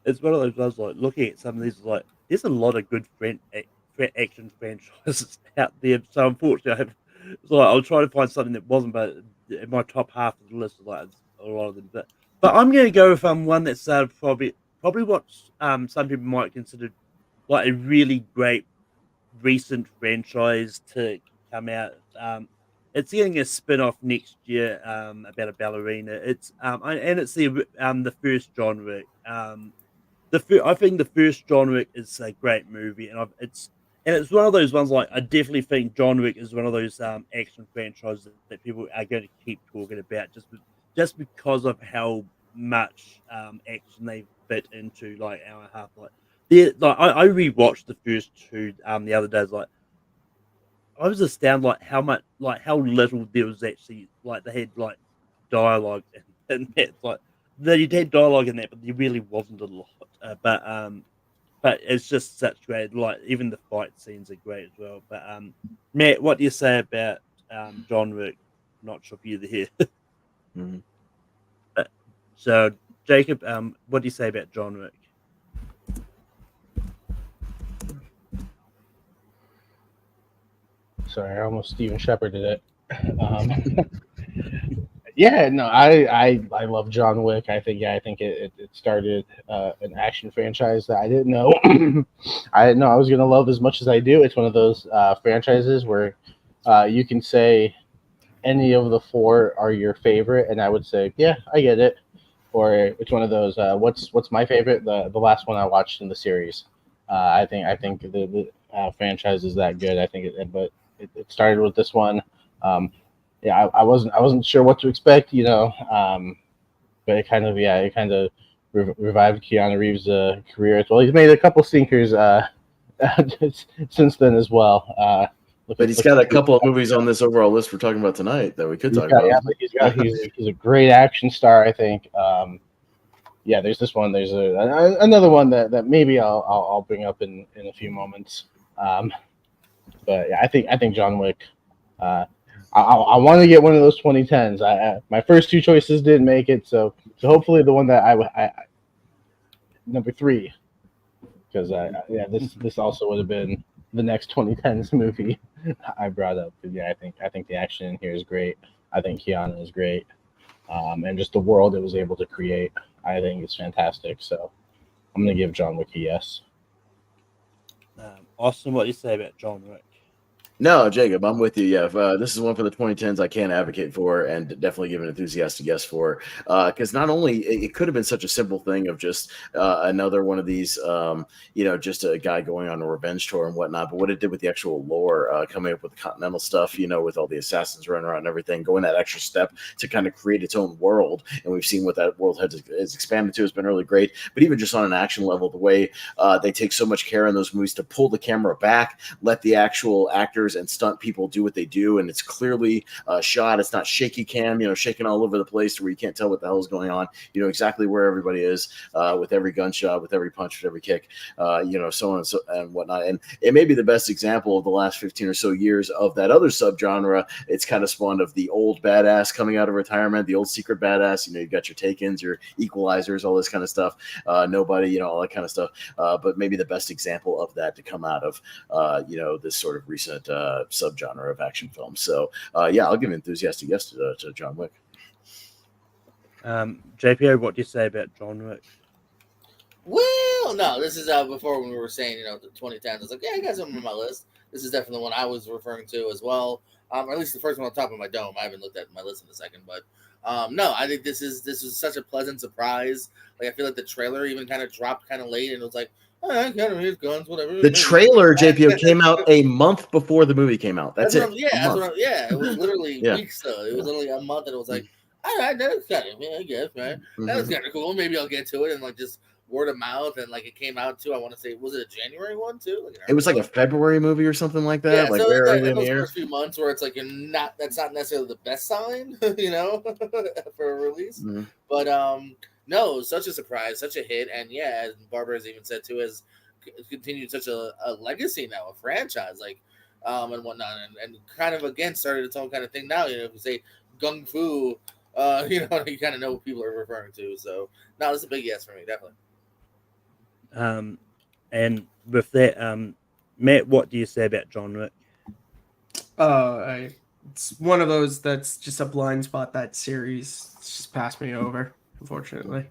It's one of those. I was like looking at some of these. Like, there's a lot of good action franchises out there. So unfortunately, I'll try to find something that wasn't. But in my top half of the list, like a lot of them. But I'm going to go with one that's probably what some people might consider like a really great recent franchise to come out. It's getting a spin-off next year about a ballerina. It's and it's the first John Wick. I think the first John Wick is a great movie, and it's one of those ones like I definitely think John Wick is one of those action franchises that people are going to keep talking about just because of how much action they fit into like hour and a half. I rewatched the first two the other day. Like I was astounded how little there was actually like they had like dialogue in that. Like they had dialogue in that, but there really wasn't a lot. But it's just such great. Like even the fight scenes are great as well. But Matt, what do you say about John Wick? Not sure if you're here. Mm-hmm. So Jacob, what do you say about John Wick? Sorry, I almost Steven Sheparded it. Yeah, no, I love John Wick. I think it started an action franchise that I didn't know I didn't know I was gonna love as much as I do. It's one of those franchises where you can say any of the four are your favorite, and I would say, yeah, I get it. Or it's one of those what's my favorite? The last one I watched in the series. I think the franchise is that good. I think it started with this one. Yeah, I wasn't sure what to expect, you know, but it kind of revived Keanu Reeves' career as well. He's made a couple stinkers since then as well. But he's got a couple of movies on this overall list we're talking about tonight that we could talk about. Yeah, he's a great action star, I think. Yeah, there's this one. There's another one that maybe I'll bring up in a few moments. But yeah, I think John Wick. I want to get one of those 2010s. My first two choices didn't make it, so hopefully the one that I number 3, because this also would have been the next 2010s movie I brought up. But yeah, I think the action in here is great. I think Keanu is great, and just the world it was able to create, I think is fantastic. So I'm gonna give John Wick a yes. Austin, what do you say about John Wick? No, Jacob, I'm with you. Yeah, this is one for the 2010s I can't advocate for and definitely give an enthusiastic yes for. Because not only it could have been such a simple thing of just another one of these, just a guy going on a revenge tour and whatnot, but what it did with the actual lore, coming up with the Continental stuff, with all the assassins running around and everything, going that extra step to kind of create its own world. And we've seen what that world has expanded to has been really great. But even just on an action level, the way they take so much care in those movies to pull the camera back, let the actual actors actors and stunt people do what they do, and it's clearly shot. It's not shaky cam, shaking all over the place where you can't tell what the hell is going on. You know exactly where everybody is with every gunshot, with every punch, with every kick, so on and whatnot. And it may be the best example of the last 15 or so years of that other subgenre. It's kind of spawned of the old badass coming out of retirement, the old secret badass. You've got your Takens, your Equalizers, all this kind of stuff. Nobody, all that kind of stuff. But maybe the best example of that to come out of, this sort of recent subgenre of action films. So, I'll give an enthusiastic yes to John Wick. JPO, what do you say about John Wick? Well, no, this is before when we were saying, the 2010s. I was like, yeah, I got something on my list. This is definitely the one I was referring to as well. Or at least the first one on top of my dome. I haven't looked at my list in a second, but no, I think this is such a pleasant surprise. Like I feel like the trailer even kind of dropped kind of late, and it was like, I got him, his guns, whatever. The trailer, JPO, came out a month before the movie came out. That's it. It was literally weeks though. It was literally a month, and it was like, all right, that's kind of, I guess, right? That was kind of cool. Maybe I'll get to it, and like just word of mouth, and like it came out too. I want to say, was it a January one too? Like it was like a February movie or something like that. Yeah, like so very like, early in the year. First few months where it's like that's not necessarily the best sign, for a release. Mm-hmm. But no, such a surprise, such a hit, and yeah, as Barbara has even said too, has continued such a legacy now, a franchise, like and whatnot, and kind of again started its own kind of thing now. If you say Gung Fu, you kind of know what people are referring to. So no, it's a big yes for me, definitely. And with that, Matt, what do you say about John Wick? It's one of those that's just a blind spot. That series just passed me over, unfortunately.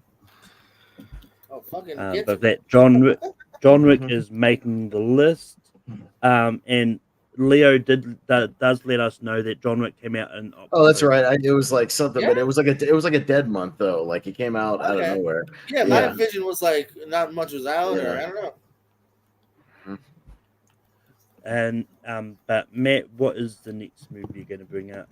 Oh, fucking! But that John Wick is making the list, and Leo does let us know that John Wick came out in October. Oh, that's right. It was like something, but it was like a dead month though. Like it came out out of nowhere. Yeah, my vision was like not much was out, or I don't know. And but Matt, what is the next movie you're going to bring up?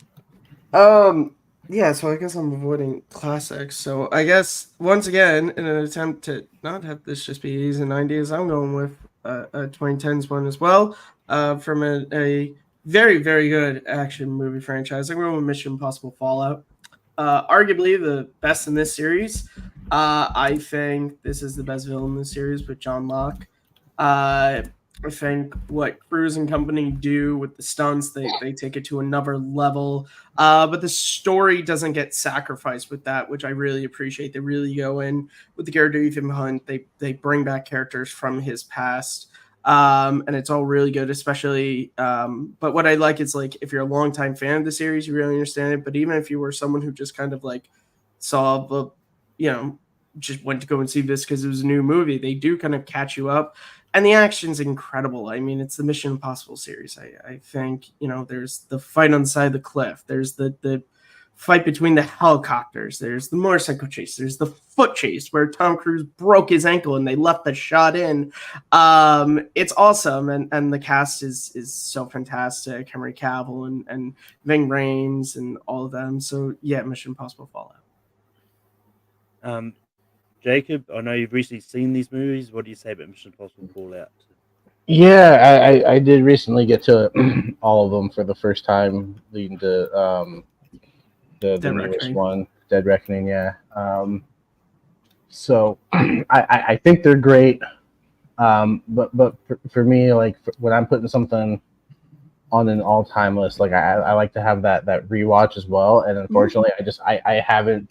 Yeah, so I guess I'm avoiding classics. So I guess once again, in an attempt to not have this just be 80s and 90s, I'm going with a 2010s one as well. From a very, very good action movie franchise. I'm going with Mission Impossible Fallout. Arguably the best in this series. I think this is the best villain in the series with John Locke. I think what Cruise and company do with the stunts, they take it to another level. But the story doesn't get sacrificed with that, which I really appreciate. They really go in with the character Ethan Hunt. They bring back characters from his past. And it's all really good, especially. But what I like is like if you're a longtime fan of the series, you really understand it. But even if you were someone who just kind of like saw the, just went to go and see this because it was a new movie, they do kind of catch you up. And the action's incredible. I mean, it's the Mission Impossible series. I think, there's the fight on the side of the cliff. There's the fight between the helicopters. There's the motorcycle chase. There's the foot chase where Tom Cruise broke his ankle and they left the shot in. It's awesome. And the cast is so fantastic. Henry Cavill and Ving Rhames and all of them. So, yeah, Mission Impossible Fallout. Jacob, I know you've recently seen these movies. What do you say about Mission Impossible Fallout? Yeah, I did recently get to all of them for the first time, leading to the newest one, Dead Reckoning. Yeah. So I think they're great. But for me, like when I'm putting something on an all-time list, like I like to have that rewatch as well. And unfortunately, I haven't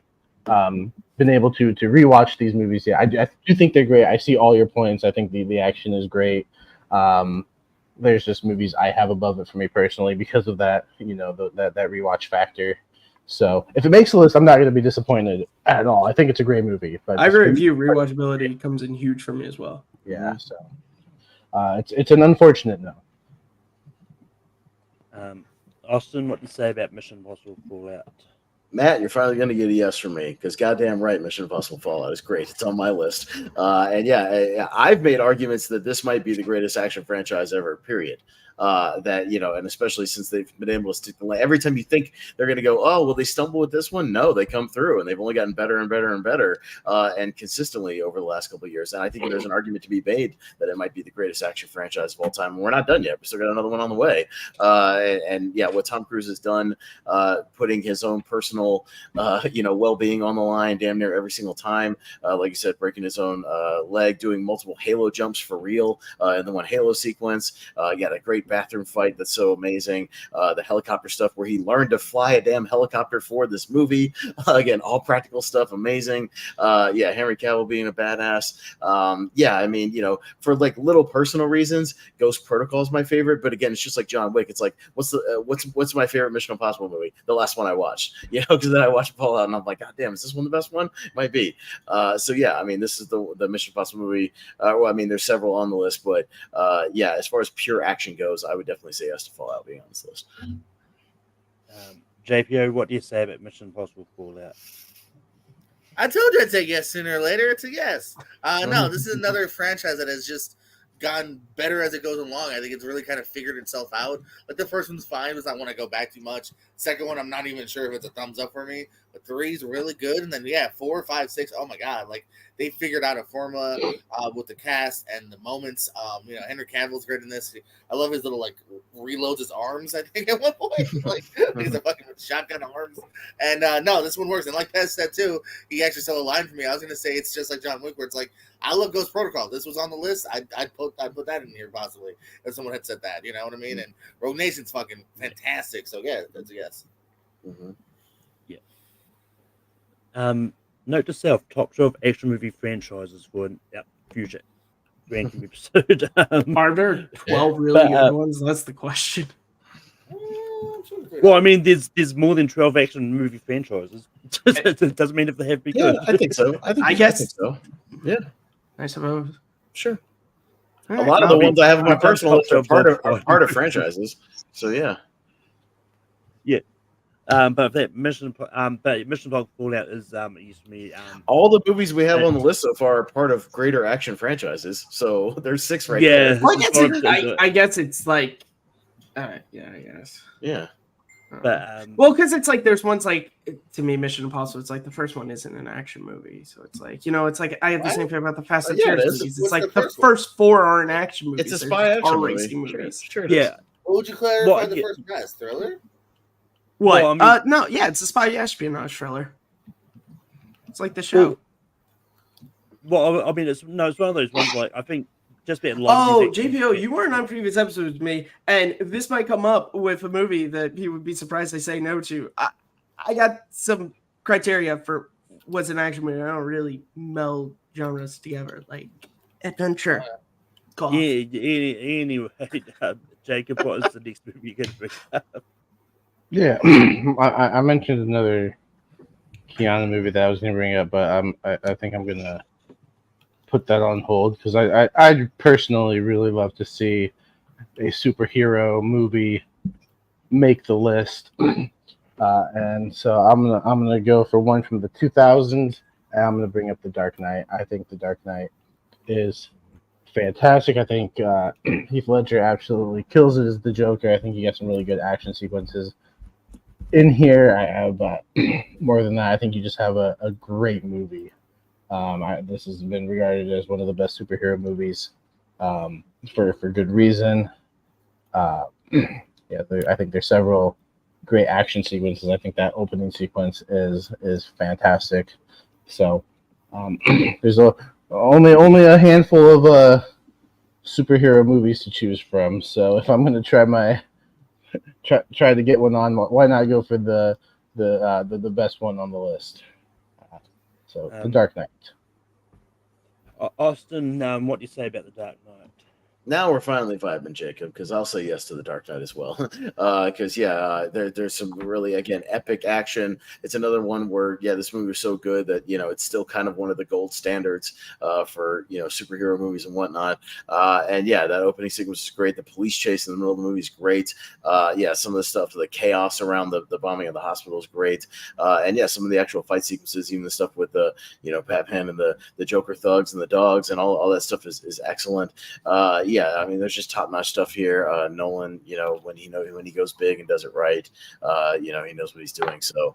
been able to rewatch these movies yet. I do think they're great. I see all your points. I think the action is great. There's just movies I have above it for me personally because of that, that rewatch factor. So if it makes a list, I'm not going to be disappointed at all. I think it's a great movie. But I agree with you. Rewatchability comes in huge for me as well. Yeah. So it's an unfortunate no. Austin, what do you say about Mission Impossible Fallout? Matt, you're finally going to get a yes from me because goddamn right, Mission Impossible Fallout is great. It's on my list. And yeah, I've made arguments that this might be the greatest action franchise ever, period. that, and especially since they've been able to stick the landing. Every time you think they're going to go, oh, will they stumble with this one? No, they come through, and they've only gotten better and better and better, and consistently over the last couple of years. And I think there's an argument to be made that it might be the greatest action franchise of all time. And we're not done yet. We still got another one on the way. And what Tom Cruise has done, putting his own personal, well-being on the line damn near every single time. Like you said, breaking his own leg, doing multiple Halo jumps for real in the one Halo sequence. That great bathroom fight that's so amazing. The helicopter stuff where he learned to fly a damn helicopter for this movie. Again, all practical stuff, amazing. Henry Cavill being a badass. For like little personal reasons, Ghost Protocol is my favorite. But again, it's just like John Wick. It's like, what's my favorite Mission Impossible movie? The last one I watched, because then I watched Fallout and I'm like, God damn, is this one the best one? Might be. This is the Mission Impossible movie. There's several on the list, but as far as pure action goes, I would definitely say yes to Fallout being on this list. JPO, what do you say about Mission Impossible Fallout? I told you I'd say yes sooner or later. It's a yes. No, this is another franchise that has just gotten better as it goes along. I think it's really kind of figured itself out. Like the first one's fine, does not want to go back too much. Second one, I'm not even sure if it's a thumbs up for me. But 3's really good, and then 4, 5, 6. Oh my god! Like they figured out a formula with the cast and the moments. Henry Cavill's great in this. I love his little reloads his arms. I think at one point, he's a fucking shotgun arms. And no, this one works. And like Pez said too, he actually stole a line for me. I was gonna say it's just like John Wick, where it's like I love Ghost Protocol. This was on the list. I'd put that in here possibly if someone had said that. You know what I mean? And Rogue Nation's fucking fantastic. So yeah, that's a yes. Mm-hmm. Note to self: top 12 action movie franchises for future ranking episode. Are there 12 really good ones? That's the question. Well, there's more than 12 action movie franchises. It doesn't mean if they have to be good. I think so. I think so. Yeah, I suppose. Sure. All a right, lot of the ones I have on my I'll personal list are top part of franchises. So yeah. But that Mission Impossible Fallout is it used to be all the movies we have on the list so far are part of greater action franchises. So there's 6 right there. Well, I guess it's like, I guess. Yeah. But because it's like there's ones like to me Mission Impossible. It's like the first one isn't an action movie, so it's like it's like I have the same thing about the Fast and Furious movies. It's like the first 4 are an action movies. It's a spy action movie. movies. Sure. Yeah. What would you clarify the first best? Thriller? What? No, it's a spy espionage thriller. It's like the show. It's one of those ones like I think just being JPO, you weren't on previous episodes with me, and this might come up with a movie that he would be surprised I say no to. I got some criteria for what's an action movie. I don't really meld genres together, like adventure. Anyway, Jacob, what is the next movie you're going to bring up? Yeah, I mentioned another Keanu movie that I was going to bring up, but I think I'm going to put that on hold because I personally really love to see a superhero movie make the list, and so I'm gonna go for one from the 2000s, and I'm going to bring up The Dark Knight. I think The Dark Knight is fantastic. I think Heath Ledger absolutely kills it as the Joker. I think he got some really good action sequences in here. But more than that, I think you just have a great movie. This has been regarded as one of the best superhero movies for good reason. I think there's several great action sequences. I think that opening sequence is fantastic. So there's only a handful of superhero movies to choose from. So if I'm going to try to get one on, why not go for the best one on the list? The Dark Knight. Austin, what do you say about The Dark Knight? Now we're finally vibing, Jacob, because I'll say yes to The Dark Knight as well. Because there's some really, again, epic action. It's another one where this movie was so good that it's still kind of one of the gold standards for superhero movies and whatnot. That opening sequence is great. The police chase in the middle of the movie is great. Some of the stuff, the chaos around the bombing of the hospital is great. Some of the actual fight sequences, even the stuff with the Batman and the Joker thugs and the dogs and all that stuff is excellent. yeah, I mean, there's just top notch stuff here. Nolan, when he goes big and does it right, he knows what he's doing. So,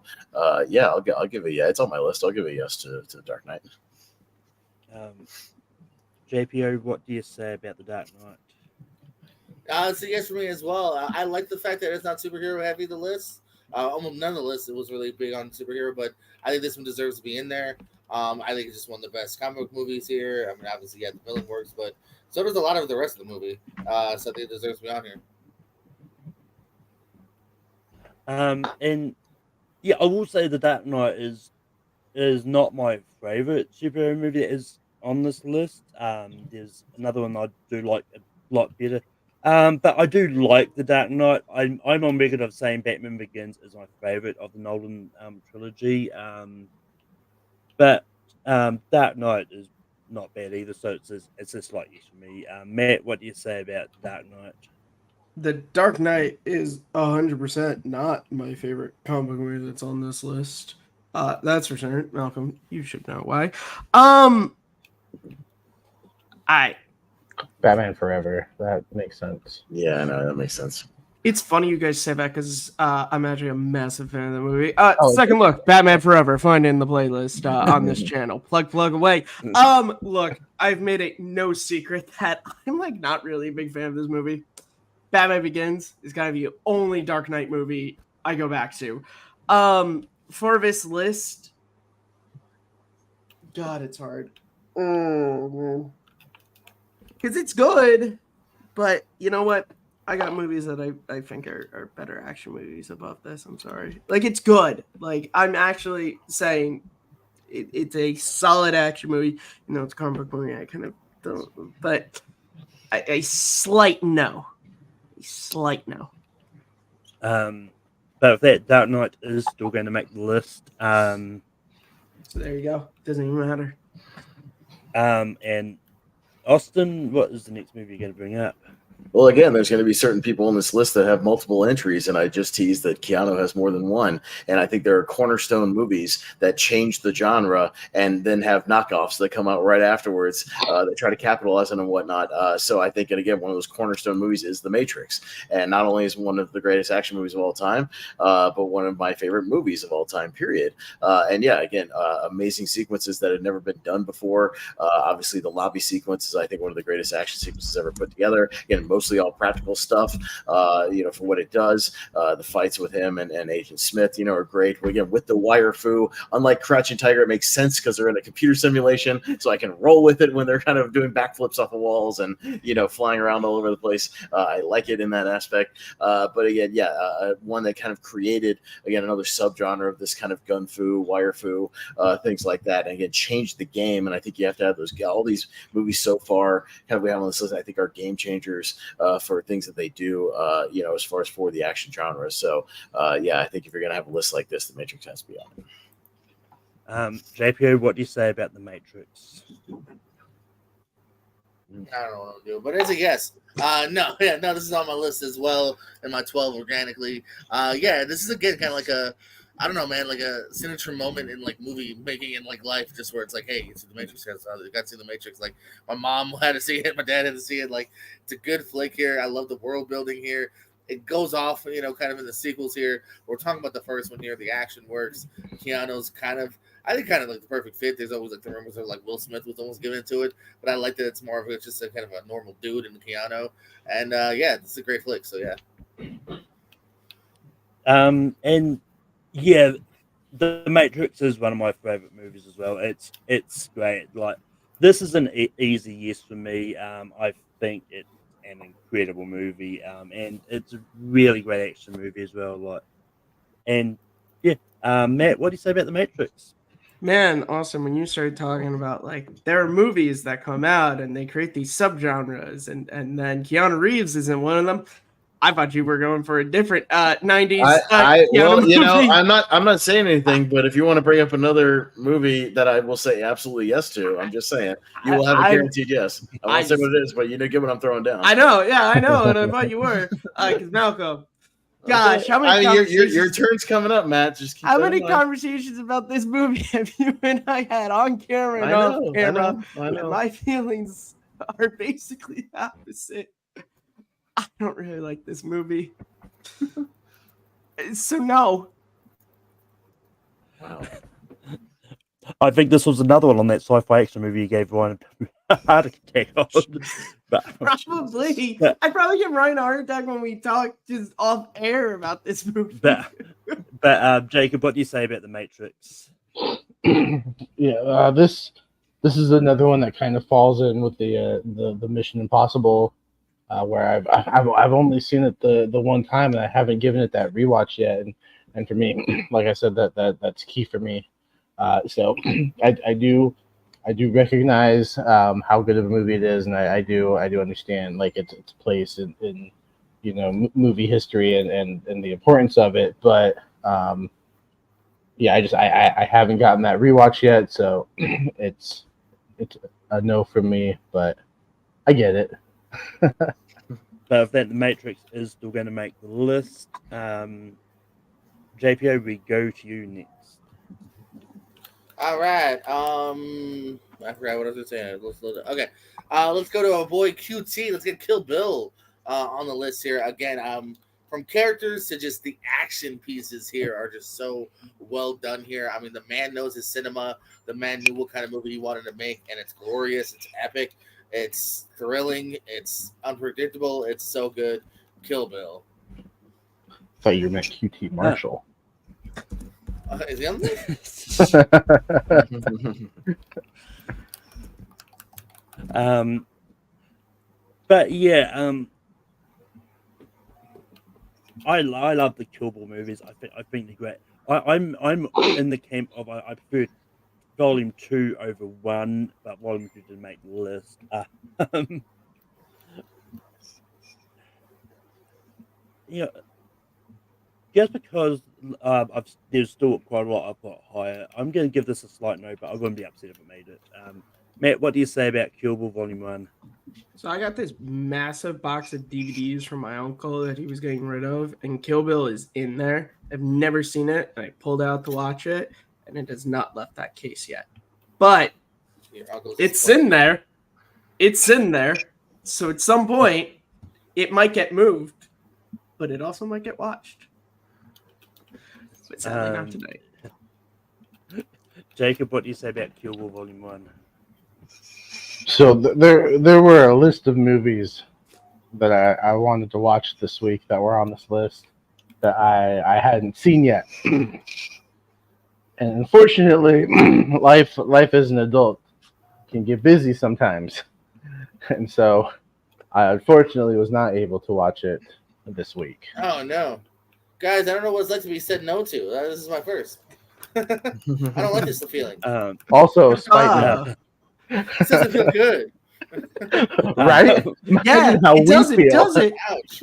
yeah, I'll give it. Yeah, it's on my list. I'll give it a yes to Dark Knight. JPO, what do you say about the Dark Knight? It's a yes for me as well. I like the fact that it's not superhero heavy. The list, almost none of the lists. It was really big on superhero, but I think this one deserves to be in there. I think it's just one of the best comic book movies here. I mean, obviously, yeah, the villain works, but so does a lot of the rest of the movie. So I think it deserves to be on here. And yeah, I will say the Dark Knight is not my favorite superhero movie that is on this list. There's another one I do like a lot better. But I do like the Dark Knight. I'm on record of saying Batman Begins is my favorite of the Nolan trilogy. But Dark Knight is not bad either. So it's just like yes for me. Matt, what do you say about Dark Knight? The Dark Knight is 100% not my favorite comic book movie that's on this list. That's for certain. Malcolm, you should know why. Batman Forever. That makes sense. Yeah, I know that makes sense. It's funny you guys say that because I'm actually a massive fan of the movie. Oh, Second look, Batman Forever. Find it in the playlist on this channel. Plug away. Look, I've made it no secret that I'm like not really a big fan of this movie. Batman Begins is kind of the only Dark Knight movie I go back to. For this list, God, it's hard. Oh man, because it's good, but you know what? I got movies that I think are better action movies above this. I'm sorry. Like, it's good. Like, I'm actually saying it's a solid action movie. You know, it's a comic book movie. I kind of don't, but a slight no. A slight no. But if that Dark Knight is still going to make the list, so there you go. Doesn't even matter. And Austin, what is the next movie you're going to bring up? Well, again, there's going to be certain people on this list that have multiple entries, and I just teased that Keanu has more than one. And I think there are cornerstone movies that change the genre and then have knockoffs that come out right afterwards that try to capitalize on it and whatnot. So I think, and again, one of those cornerstone movies is The Matrix. And not only is one of the greatest action movies of all time, but one of my favorite movies of all time, period. And yeah, again, amazing sequences that had never been done before. Obviously, the lobby sequence is, I think, one of the greatest action sequences ever put together. Again, mostly all practical stuff, for what it does. The fights with him and Agent Smith, are great. Again, with the wire foo, unlike Crouching Tiger, it makes sense because they're in a computer simulation, so I can roll with it when they're kind of doing backflips off of walls and, flying around all over the place. I like it in that aspect. But again, one that kind of created, again, another subgenre of this kind of gun foo, wire foo, things like that. And again, changed the game. And I think you have to have all these movies so far, kind of we have on this list, I think are game changers for things that they do, as far as for the action genre. So, I think if you're going to have a list like this, The Matrix has to be on it. JPO, what do you say about The Matrix? I don't know what I'll do, but it's a yes. No, this is on my list as well, in my 12 organically. This is again kind of like a, I don't know, man, like a signature moment in like movie making in like life, just where it's like, hey, it's The Matrix. I got to see The Matrix. Like my mom had to see it, my dad had to see it. Like it's a good flick here. I love the world building here. It goes off, kind of in the sequels here. We're talking about the first one here. The action works. Keanu's I think kind of like the perfect fit. There's always like the rumors of like Will Smith was almost given to it, but I like that it's more of just a kind of a normal dude in Keanu. And it's a great flick. So yeah. And yeah, The Matrix is one of my favorite movies as well. It's great. Like this is an easy yes for me. I think it's an incredible movie, and it's a really great action movie as well. Matt, what do you say about The Matrix? Man, awesome. When you started talking about like there are movies that come out and they create these subgenres, and then Keanu Reeves isn't one of them. I thought you were going for a different 90s. I'm not saying anything, but if you want to bring up another movie that I will say absolutely yes to, I'm just saying you will have a guaranteed yes. I won't say what it is, but get what I'm throwing down. I know, and I thought you were because Malcolm. Gosh, how many your turn's coming up, Matt. Just keep how many conversations about this movie have you and I had on camera and off camera? I know. My feelings are basically the opposite. I don't really like this movie. So no. Wow. I think this was another one on that sci-fi action movie you gave Ryan a heart attack on. But, Probably. But- I'd probably give Ryan a heart attack when we talk just off air about this movie. but Jacob, what do you say about The Matrix? Yeah, this is another one that kind of falls in with the Mission Impossible, where I've only seen it the one time, and I haven't given it that rewatch yet. And for me, like I said, that's key for me. So I do recognize how good of a movie it is, and I do understand like its place in movie history and the importance of it. But yeah, I haven't gotten that rewatch yet, so it's a no from me. But I get it. But if that The Matrix is still going to make the list, JPO, we go to you next. All right. I forgot what I was gonna say. Okay. Let's go to our boy QT. Let's get Kill Bill on the list here again. From characters to just the action pieces here are just so well done here. I mean, the man knows his cinema. The man knew what kind of movie he wanted to make, and it's glorious. It's epic. It's thrilling. It's unpredictable. It's so good. Kill Bill. I thought you meant QT Marshall. Is he on there? But yeah, I love the Kill Bill movies. I think they're great. I'm in the camp of I prefer Volume 2 over 1, but Volume 2 didn't make the list. You know, just because there's still quite a lot I've got higher, I'm going to give this a slight no, but I wouldn't be upset if it made it. Matt, what do you say about Kill Bill Volume 1? So I got this massive box of DVDs from my uncle that he was getting rid of, and Kill Bill is in there. I've never seen it, and I pulled out to watch it, and it has not left that case yet. But it's in there. It's in there. So at some point, it might get moved, but it also might get watched. But sadly, not tonight. Jacob, what do you say about Kill Bill Volume 1? So there were a list of movies that I wanted to watch this week that were on this list that I hadn't seen yet. And unfortunately, life as an adult can get busy sometimes. And so I unfortunately was not able to watch it this week. Oh no. Guys, I don't know what it's like to be said no to. This is my first. I don't like this feeling. Also, Spike It doesn't feel good. right? Yeah, how it we does it. feel. Does it? Ouch.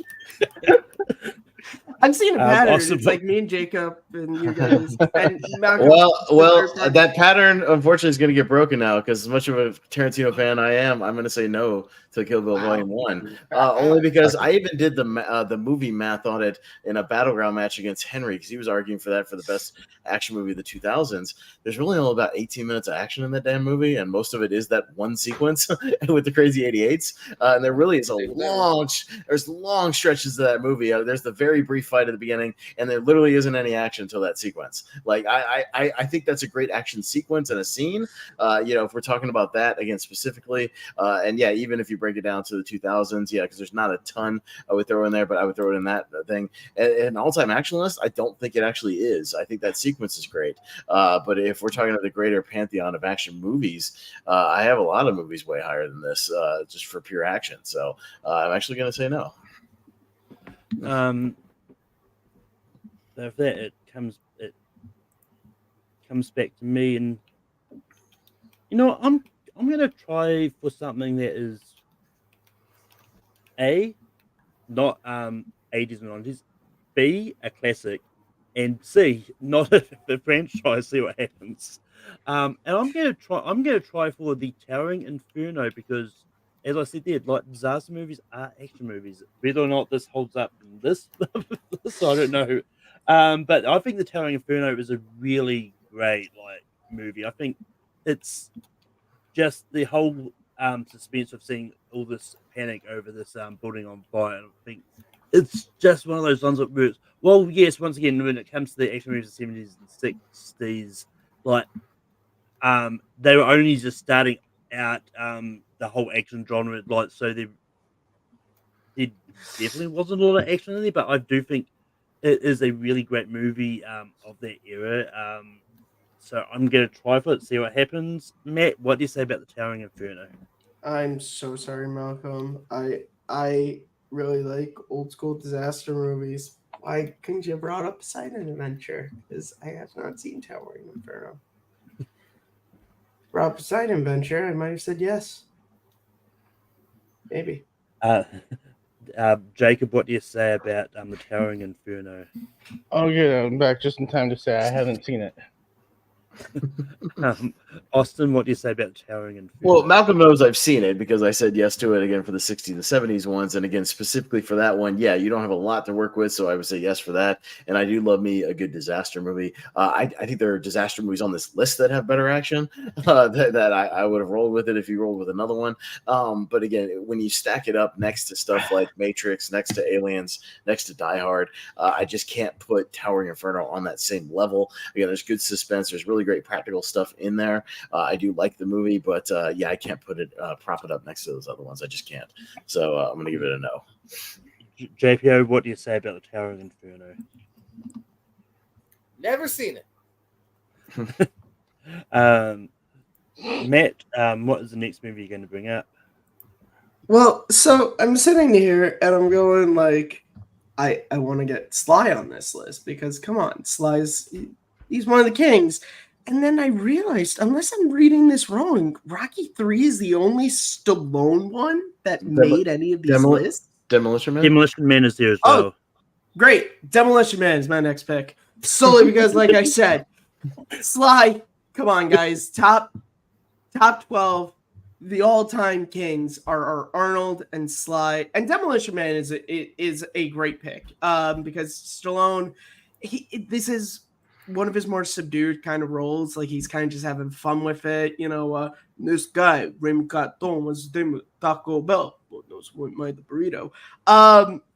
I'm seeing a pattern. Also- It's like me and Jacob and you guys. And Malcolm. Well, that pattern unfortunately is going to get broken now because as much of a Tarantino fan I am, I'm going to say no to Kill Bill Volume 1. Only because I even did the movie math on it in a battleground match against Henry because he was arguing for that for the best action movie of the 2000s. There's really only about 18 minutes of action in that damn movie, and most of it is that one sequence with the crazy 88s. And there really is there's long stretches of that movie. There's the very brief fight at the beginning, and there literally isn't any action until that sequence. Like I think that's a great action sequence and a scene. If we're talking about that again specifically, and yeah, even if you break it down to the 2000s, yeah, because there's not a ton I would throw in there, but I would throw it in that thing. An all-time action list, I don't think it actually is. I think that sequence is great. But if we're talking about the greater pantheon of action movies, I have a lot of movies way higher than this, just for pure action. So I'm actually going to say no. If that it comes back to me, and I'm gonna try for something that is A, not 80s and 90s, B, a classic, and C, not the franchise. See what happens. And I'm gonna try for the Towering Inferno because, as I said there, like disaster movies are action movies. Whether or not this holds up in this, I don't know. But I think the Towering Inferno is a really great movie. I think it's just the whole suspense of seeing all this panic over this building on fire. And I think it's just one of those ones that works. Well, yes, once again, when it comes to the action movies of the 70s and 60s, like they were only just starting out the whole action genre, like so there definitely wasn't a lot of action in there, but I do think it is a really great movie of that era. So I'm gonna try for it, see what happens. Matt, what do you say about the Towering Inferno? I'm so sorry, Malcolm. I really like old school disaster movies. Why couldn't you have brought up Poseidon Adventure? Because I have not seen Towering Inferno. Brought up Poseidon Adventure, I might have said yes. Maybe. Jacob, what do you say about the Towering Inferno? Oh, good. I'm back just in time to say I haven't seen it. Austin, what do you say about Towering Inferno? Well, Malcolm knows I've seen it because I said yes to it again for the 60s and 70s ones. And again, specifically for that one, yeah, you don't have a lot to work with. So I would say yes for that. And I do love me a good disaster movie. I think there are disaster movies on this list that have better action that I would have rolled with it if you rolled with another one. But again, when you stack it up next to stuff like Matrix, next to Aliens, next to Die Hard, I just can't put Towering Inferno on that same level. Again, there's good suspense. There's really great practical stuff in there. I do like the movie, but yeah, I can't put it prop it up next to those other ones. I just can't. So I'm gonna give it a no. JPO, what do you say about the Towering Inferno? Never seen it. Matt, what is the next movie you're going to bring up? Well, so I'm sitting here and I'm going like, I want to get Sly on this list because come on, he's one of the kings. And then I realized, unless I'm reading this wrong, Rocky 3 is the only Stallone one that made any of these lists. Demolition Man? Demolition Man is there as well. Oh, great. Demolition Man is my next pick. Solely because, like I said, Sly, come on, guys. Top 12, the all-time kings are Arnold and Sly. And Demolition Man is a great pick because Stallone, this is one of his more subdued kind of roles. Like he's kind of just having fun with it. You know, this guy, Remy Carton, was named Taco Bell. Well, knows what made the burrito.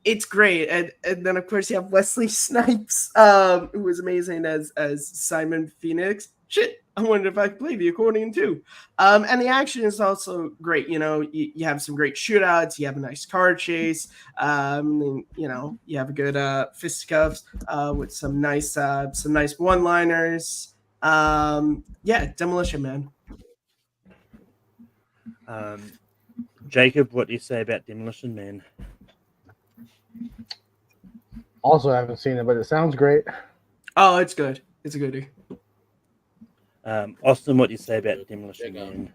It's great. And then of course you have Wesley Snipes, who was amazing as Simon Phoenix. Shit, I wondered if I could play the accordion too. And the action is also great. You know, you have some great shootouts. You have a nice car chase. And, you know, you have a good fisticuffs with some nice one-liners. Yeah, Demolition Man. Jacob, what do you say about Demolition Man? Also, I haven't seen it, but it sounds great. Oh, it's good. It's a goodie. Austin, what do you say about Demolition Man?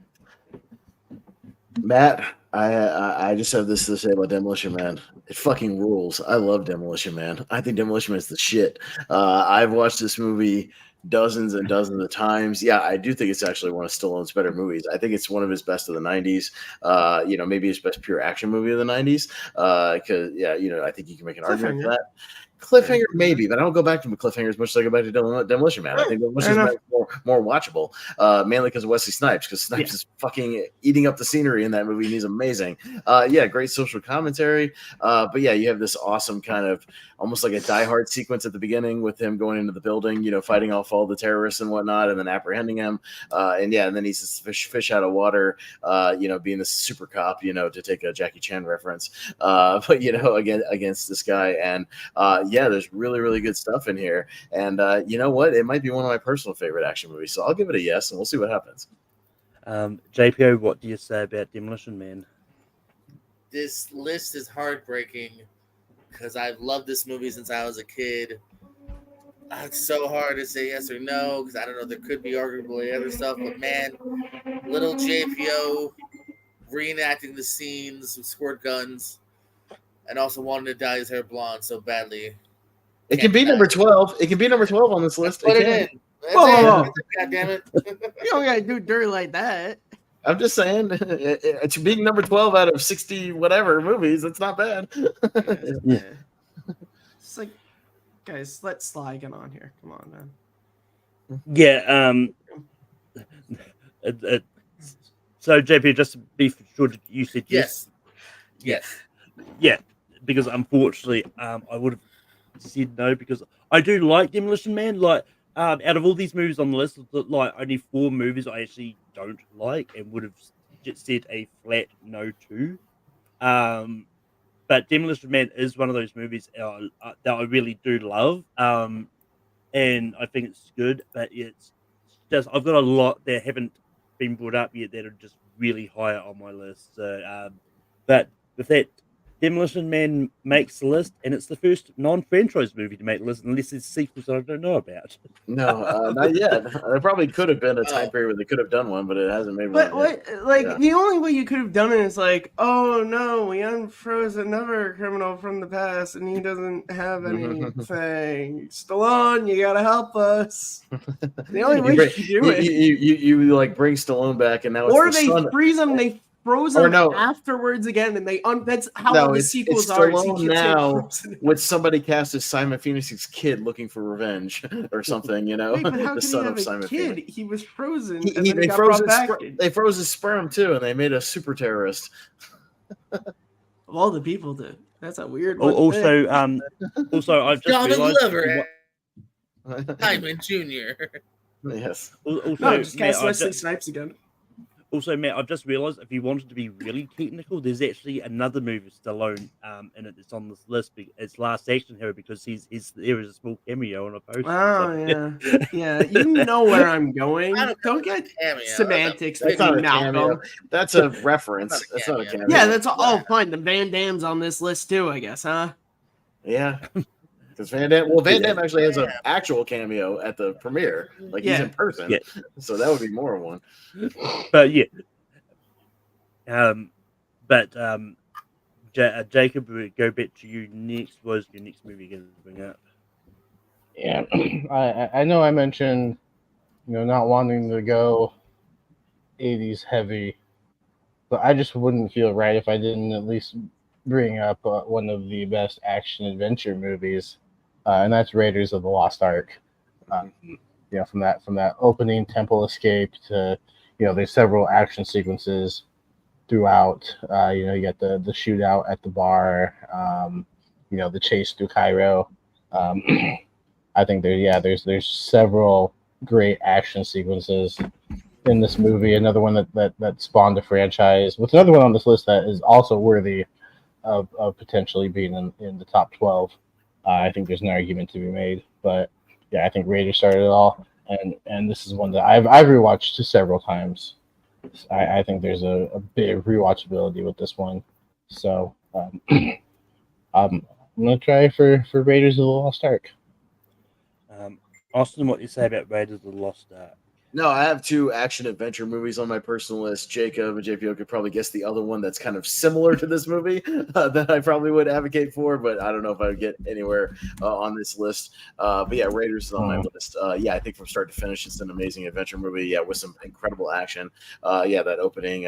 Matt, I just have this to say about Demolition Man. It fucking rules. I love Demolition Man. I think Demolition Man is the shit. I've watched this movie dozens and dozens of times. Yeah, I do think it's actually one of Stallone's better movies. I think it's one of his best of the 90s. You know, maybe his best pure action movie of the 90s. Because, yeah, you know, I think you can make an argument for that. Cliffhanger, maybe, but I don't go back to Cliffhanger as much as I go back to Demolition Man. I think Demolition Man is more watchable, mainly because of Wesley Snipes, because Snipes is fucking eating up the scenery in that movie, and he's amazing. Yeah, great social commentary. But yeah, you have this awesome kind of almost like a Die Hard sequence at the beginning with him going into the building, you know, fighting off all the terrorists and whatnot, and then apprehending him. And yeah, and then he's this fish out of water, you know, being this super cop, you know, to take a Jackie Chan reference. But you know, against this guy, and yeah, there's really, really good stuff in here. And you know what? It might be one of my personal favorite action movies. So I'll give it a yes, and we'll see what happens. JPO, what do you say about Demolition Man? This list is heartbreaking because I've loved this movie since I was a kid. It's so hard to say yes or no because I don't know. There could be arguably other stuff, but man, little JPO reenacting the scenes with squirt guns and also wanting to dye his hair blonde so badly. It can be number 12. It can be number 12 on this list. Put it in. Whoa. God damn it. You don't gotta do dirty like that. I'm just saying, it's being number 12 out of 60 whatever movies. It's not bad. Yeah. It's like, guys, let Sly get on here. Come on, man. Yeah. So JP, just to be sure, you said yes. Yes. Yeah, because unfortunately, I would have said no because I do like Demolition Man. Like, out of all these movies on the list, like only 4 movies I actually don't like and would have just said a flat no to. But Demolition Man is one of those movies that I really do love. And I think it's good, but it's just I've got a lot that haven't been brought up yet that are just really high on my list. So, but with that, Demolition Man makes the list, and it's the first non-franchise movie to make the list, unless there's sequels that I don't know about. No, not yet. There probably could have been a time Oh. period where they could have done one, but it hasn't made But one yet. what, like, Yeah. the only way you could have done it is like, oh no, we unfroze another criminal from the past, and he doesn't have anything. Stallone, you gotta help us. The only way you could do it. You like bring Stallone back, and now Or it's the they son. freeze him, they froze Or him no. afterwards again, and that's how No, all the it's sequels are. is he Stallone keeps getting now frozen. with somebody cast as Simon Phoenix's kid looking for revenge or something, you know. Wait, but how The can he son have of a Simon kid? Phoenix. He was frozen, and They then he got froze brought his back. they froze his sperm too, and they made a super terrorist. Of all the people to. That's a weird one. Also, I've just Donald realized. Glover, Simon Jr. Yes. Also, No, just Matt, cast Wesley Snipes again. Also, Matt, I've just realised if you wanted to be really technical, there's actually another movie with Stallone in it that's on this list. It's Last Action Hero because there is a small cameo on a poster. Oh yeah. You know where I'm going. I don't Don't get cameo. semantics That's with not me, a cameo. Malcolm. That's a reference. Not a That's not a cameo. cameo. Yeah, that's all fine. The Van Damme's on this list too, I guess, huh? Yeah. Because Van Damme actually has an actual cameo at the premiere. Like he's in person. Yeah. So that would be more of one. But yeah. Jacob, we go back to you next. What is your next movie going to bring up? Yeah, I know I mentioned, not wanting to go 80s heavy, but I just wouldn't feel right if I didn't at least bring up one of the best action adventure movies, and that's Raiders of the Lost Ark. From that opening temple escape to, there's several action sequences throughout. You got the shootout at the bar, the chase through Cairo. I think there's several great action sequences in this movie. Another one that spawned a franchise, with another one on this list that is also worthy of potentially being in the top 12. I think there's an argument to be made, but yeah, I think Raiders started it all, and this is one that I've rewatched several times. I think there's a big rewatchability with this one, so I'm gonna try for Raiders of the Lost Ark. Austin, what do you say about Raiders of the Lost Ark? No, I have 2 action adventure movies on my personal list. Jacob and JPO could probably guess the other one that's kind of similar to this movie that I probably would advocate for, but I don't know if I would get anywhere on this list. But yeah, Raiders is on my list. Yeah, I think from start to finish, it's an amazing adventure movie. Yeah, with some incredible action. Yeah, that opening,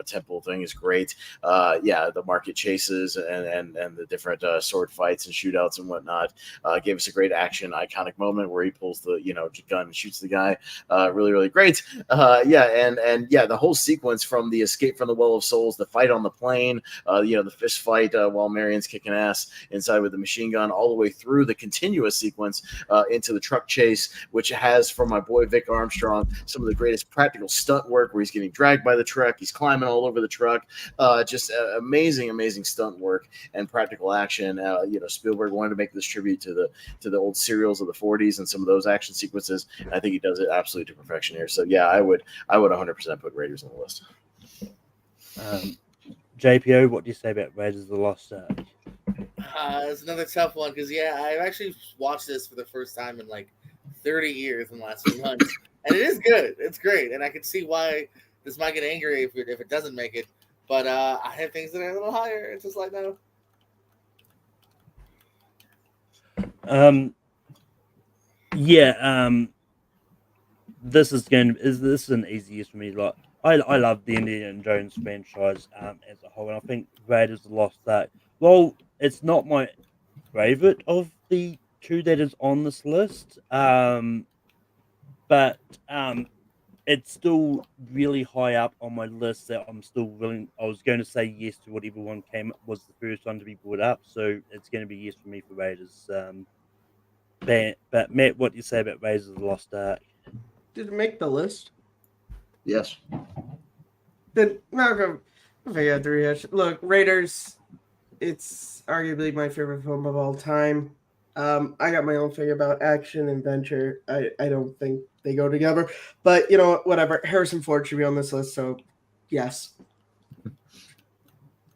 temple thing is great. Yeah, the market chases and the different sword fights and shootouts and whatnot gave us a great action, iconic moment where he pulls the gun and shoots the guy. Really, really great. The whole sequence from the escape from the Well of Souls, the fight on the plane, the fist fight while Marion's kicking ass inside with the machine gun, all the way through the continuous sequence into the truck chase, which has, from my boy Vic Armstrong, some of the greatest practical stunt work where he's getting dragged by the truck, he's climbing all over the truck, just amazing stunt work and practical action. Spielberg wanted to make this tribute to the old serials of the 40s and some of those action sequences. I think he does it absolutely to perfection here. So yeah, I would 100% put Raiders on the list. JPO, what do you say about Raiders of the Lost Ark? It's another tough one because I've actually watched this for the first time in like 30 years in the last few months, and it is good. It's great, and I can see why this might get angry if it doesn't make it. But I have things that are a little higher. It's just like no. This is an easiest for me. Like I love the Indiana Jones franchise as a whole, and I think Raiders of the Lost Ark, well, it's not my favorite of the 2 that is on this list, but it's still really high up on my list that I'm still willing. I was going to say yes to whatever one was the first one to be brought up, so it's going to be yes for me for Raiders. But Matt, what do you say about Raiders of the Lost Ark? Did it make the list? Yes. Then Malcolm, if I got to rehash, look, Raiders. It's arguably my favorite film of all time. I got my own thing about action and adventure. I don't think they go together, but you know what? Whatever. Harrison Ford should be on this list, so yes.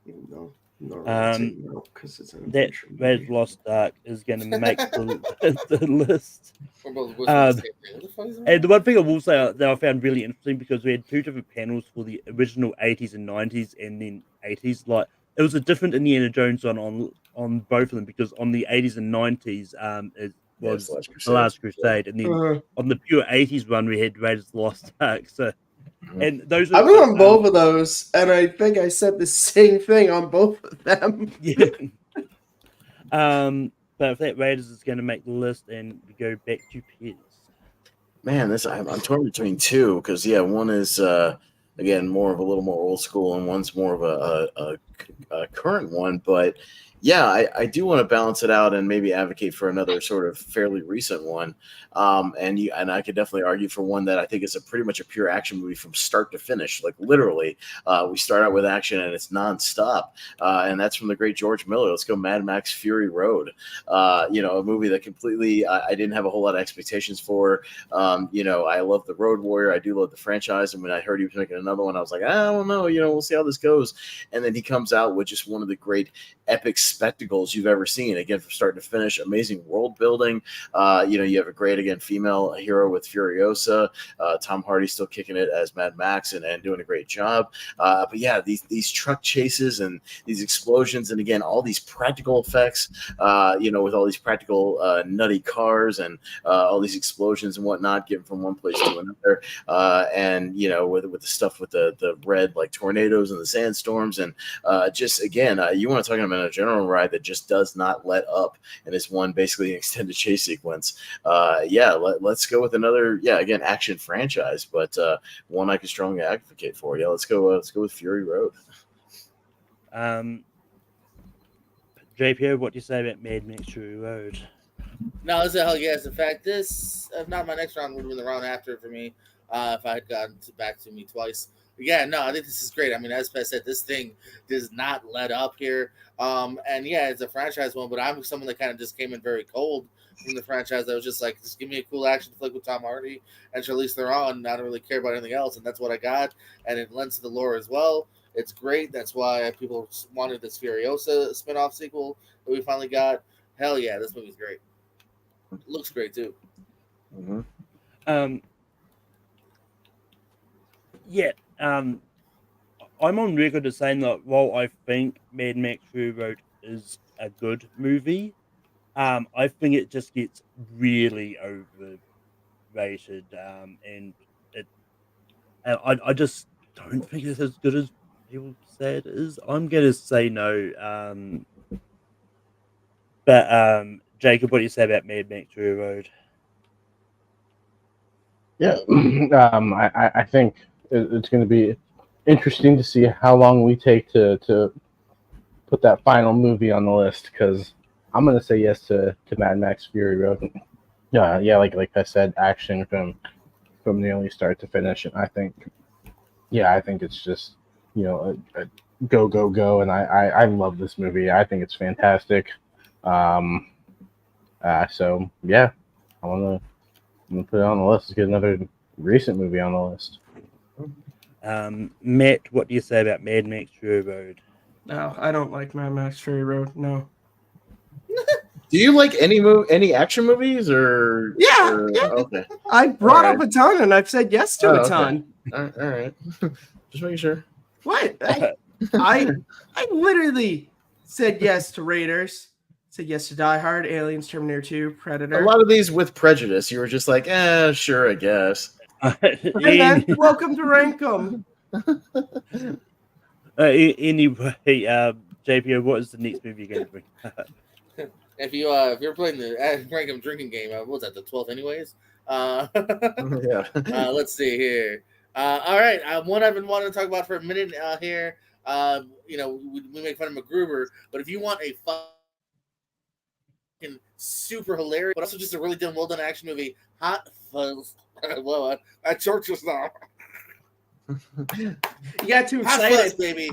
Even though no, because it's an That adventure Raiders movie. Lost Ark is going to make the list. We're both whispering the same thing. What the fuck is that? And the one thing I will say that I found really interesting, because we had two different panels for the original 80s and 90s and then 80s. Like, it was a different Indiana Jones on both of them, because on the 80s and 90s, it was The Last Crusade, and then on the pure 80s one, we had Raiders of the Lost Ark. So, and those I was on both of those, and I think I said the same thing on both of them. Yeah. But if that Raiders is going to make the list, and we go back to Piers. Man, I'm torn between two, because one is again more of a little more old school, and one's more of a current one. But yeah, I do want to balance it out and maybe advocate for another sort of fairly recent one. And I could definitely argue for one that I think is pretty much a pure action movie from start to finish. Like, literally, we start out with action and it's nonstop. And that's from the great George Miller. Let's go Mad Max Fury Road. A movie that completely I didn't have a whole lot of expectations for. I love the Road Warrior. I do love the franchise. And when I heard he was making another one, I was like, I don't know. We'll see how this goes. And then he comes out with just one of the great epic spectacles you've ever seen. Again, from start to finish, amazing world building. You have a great, again, female hero with Furiosa. Tom Hardy still kicking it as Mad Max and doing a great job. But yeah, these truck chases and these explosions, and again, all these practical effects, with all these practical nutty cars and all these explosions and whatnot, getting from one place to another. And with the stuff with the red, like, tornadoes and the sandstorms, and just, again, you want to talk about a general ride that just does not let up, and is one basically an extended chase sequence. Let's go with another, again, action franchise, but one I can strongly advocate for. Let's go with Fury Road. JPO, what do you say about Mad Max Fury Road? No, it's a hell yes. In fact, this, if not my next round, would have been the round after for me, if I had gotten back to me twice. But yeah, no, I think this is great. I mean, as Pat said, this thing does not let up here. And yeah, it's a franchise one, but I'm someone that kind of just came in very cold from the franchise. I was just like, just give me a cool action flick with Tom Hardy and Charlize Theron. I don't really care about anything else, and that's what I got. And it lends to the lore as well. It's great. That's why people wanted this Furiosa spinoff sequel that we finally got. Hell yeah, this movie's great. Looks great too. Mm-hmm. I'm on record as saying that while I think Mad Max Fury Road is a good movie, I think it just gets really overrated, and I just don't think it's as good as people say it is. I'm gonna say no. But Jacob, what do you say about Mad Max Fury Road? Yeah, I think it's going to be interesting to see how long we take to put that final movie on the list, because I'm going to say yes to Mad Max Fury Road. Yeah, like I said, action from nearly start to finish, and I think it's just a go, and I love this movie. I think it's fantastic. So yeah, I'm gonna put it on the list. Let's get another recent movie on the list. Matt, what do you say about Mad Max Fury Road? No, I don't like Mad Max Fury Road. No. Do you like any action movies or? Yeah. Okay. I brought up a ton, and I've said yes to a ton. All right. Just making sure. What? I literally said yes to Raiders. Said yes to Die Hard, Aliens, Terminator 2, Predator. A lot of these with prejudice. You were just like, sure, I guess. And then welcome to Rankum. Anyway, JPO, what is the next movie you're going to bring? If you're playing the Rankum drinking game, what's that, the 12th anyways? Yeah. Let's see here. All right, one I've been wanting to talk about for a minute here. We make fun of MacGruber, but if you want a fucking super hilarious, but also just a really well done action movie, Hot Fuzz. Whoa, I choked just now. You got too Hot excited. Fuzz, baby.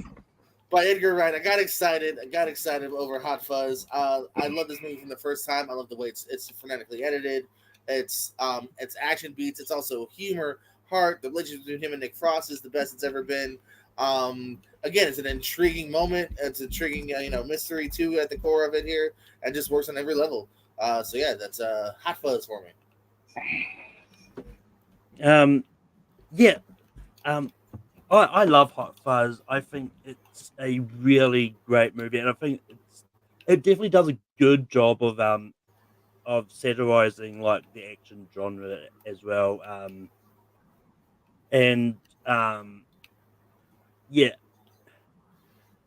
By Edgar Wright. I got excited over Hot Fuzz. I love this movie from the first time. I love the way it's phonetically edited. It's action beats. It's also humor, heart. The relationship between him and Nick Frost is the best it's ever been. Again, it's an intriguing moment. It's intriguing, mystery too at the core of it here, and just works on every level. So yeah, that's Hot Fuzz for me. I love Hot Fuzz. I think it's a really great movie, and I think it definitely does a good job of satirizing like the action genre as well. Yeah,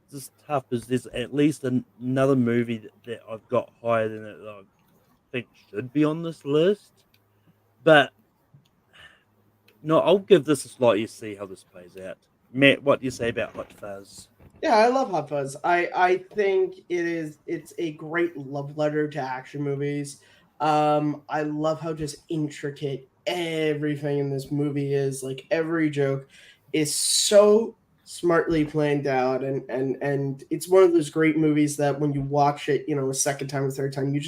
it's just tough because there's at least another movie that I've got higher than it that I think should be on this list, but no, I'll give this a slot. You see how this plays out. Matt, what do you say about Hot Fuzz? Yeah, I love Hot Fuzz. I think it's a great love letter to action movies. I love how just intricate everything in this movie is. Like every joke is so smartly planned out, and it's one of those great movies that when you watch it, a second time or third time, you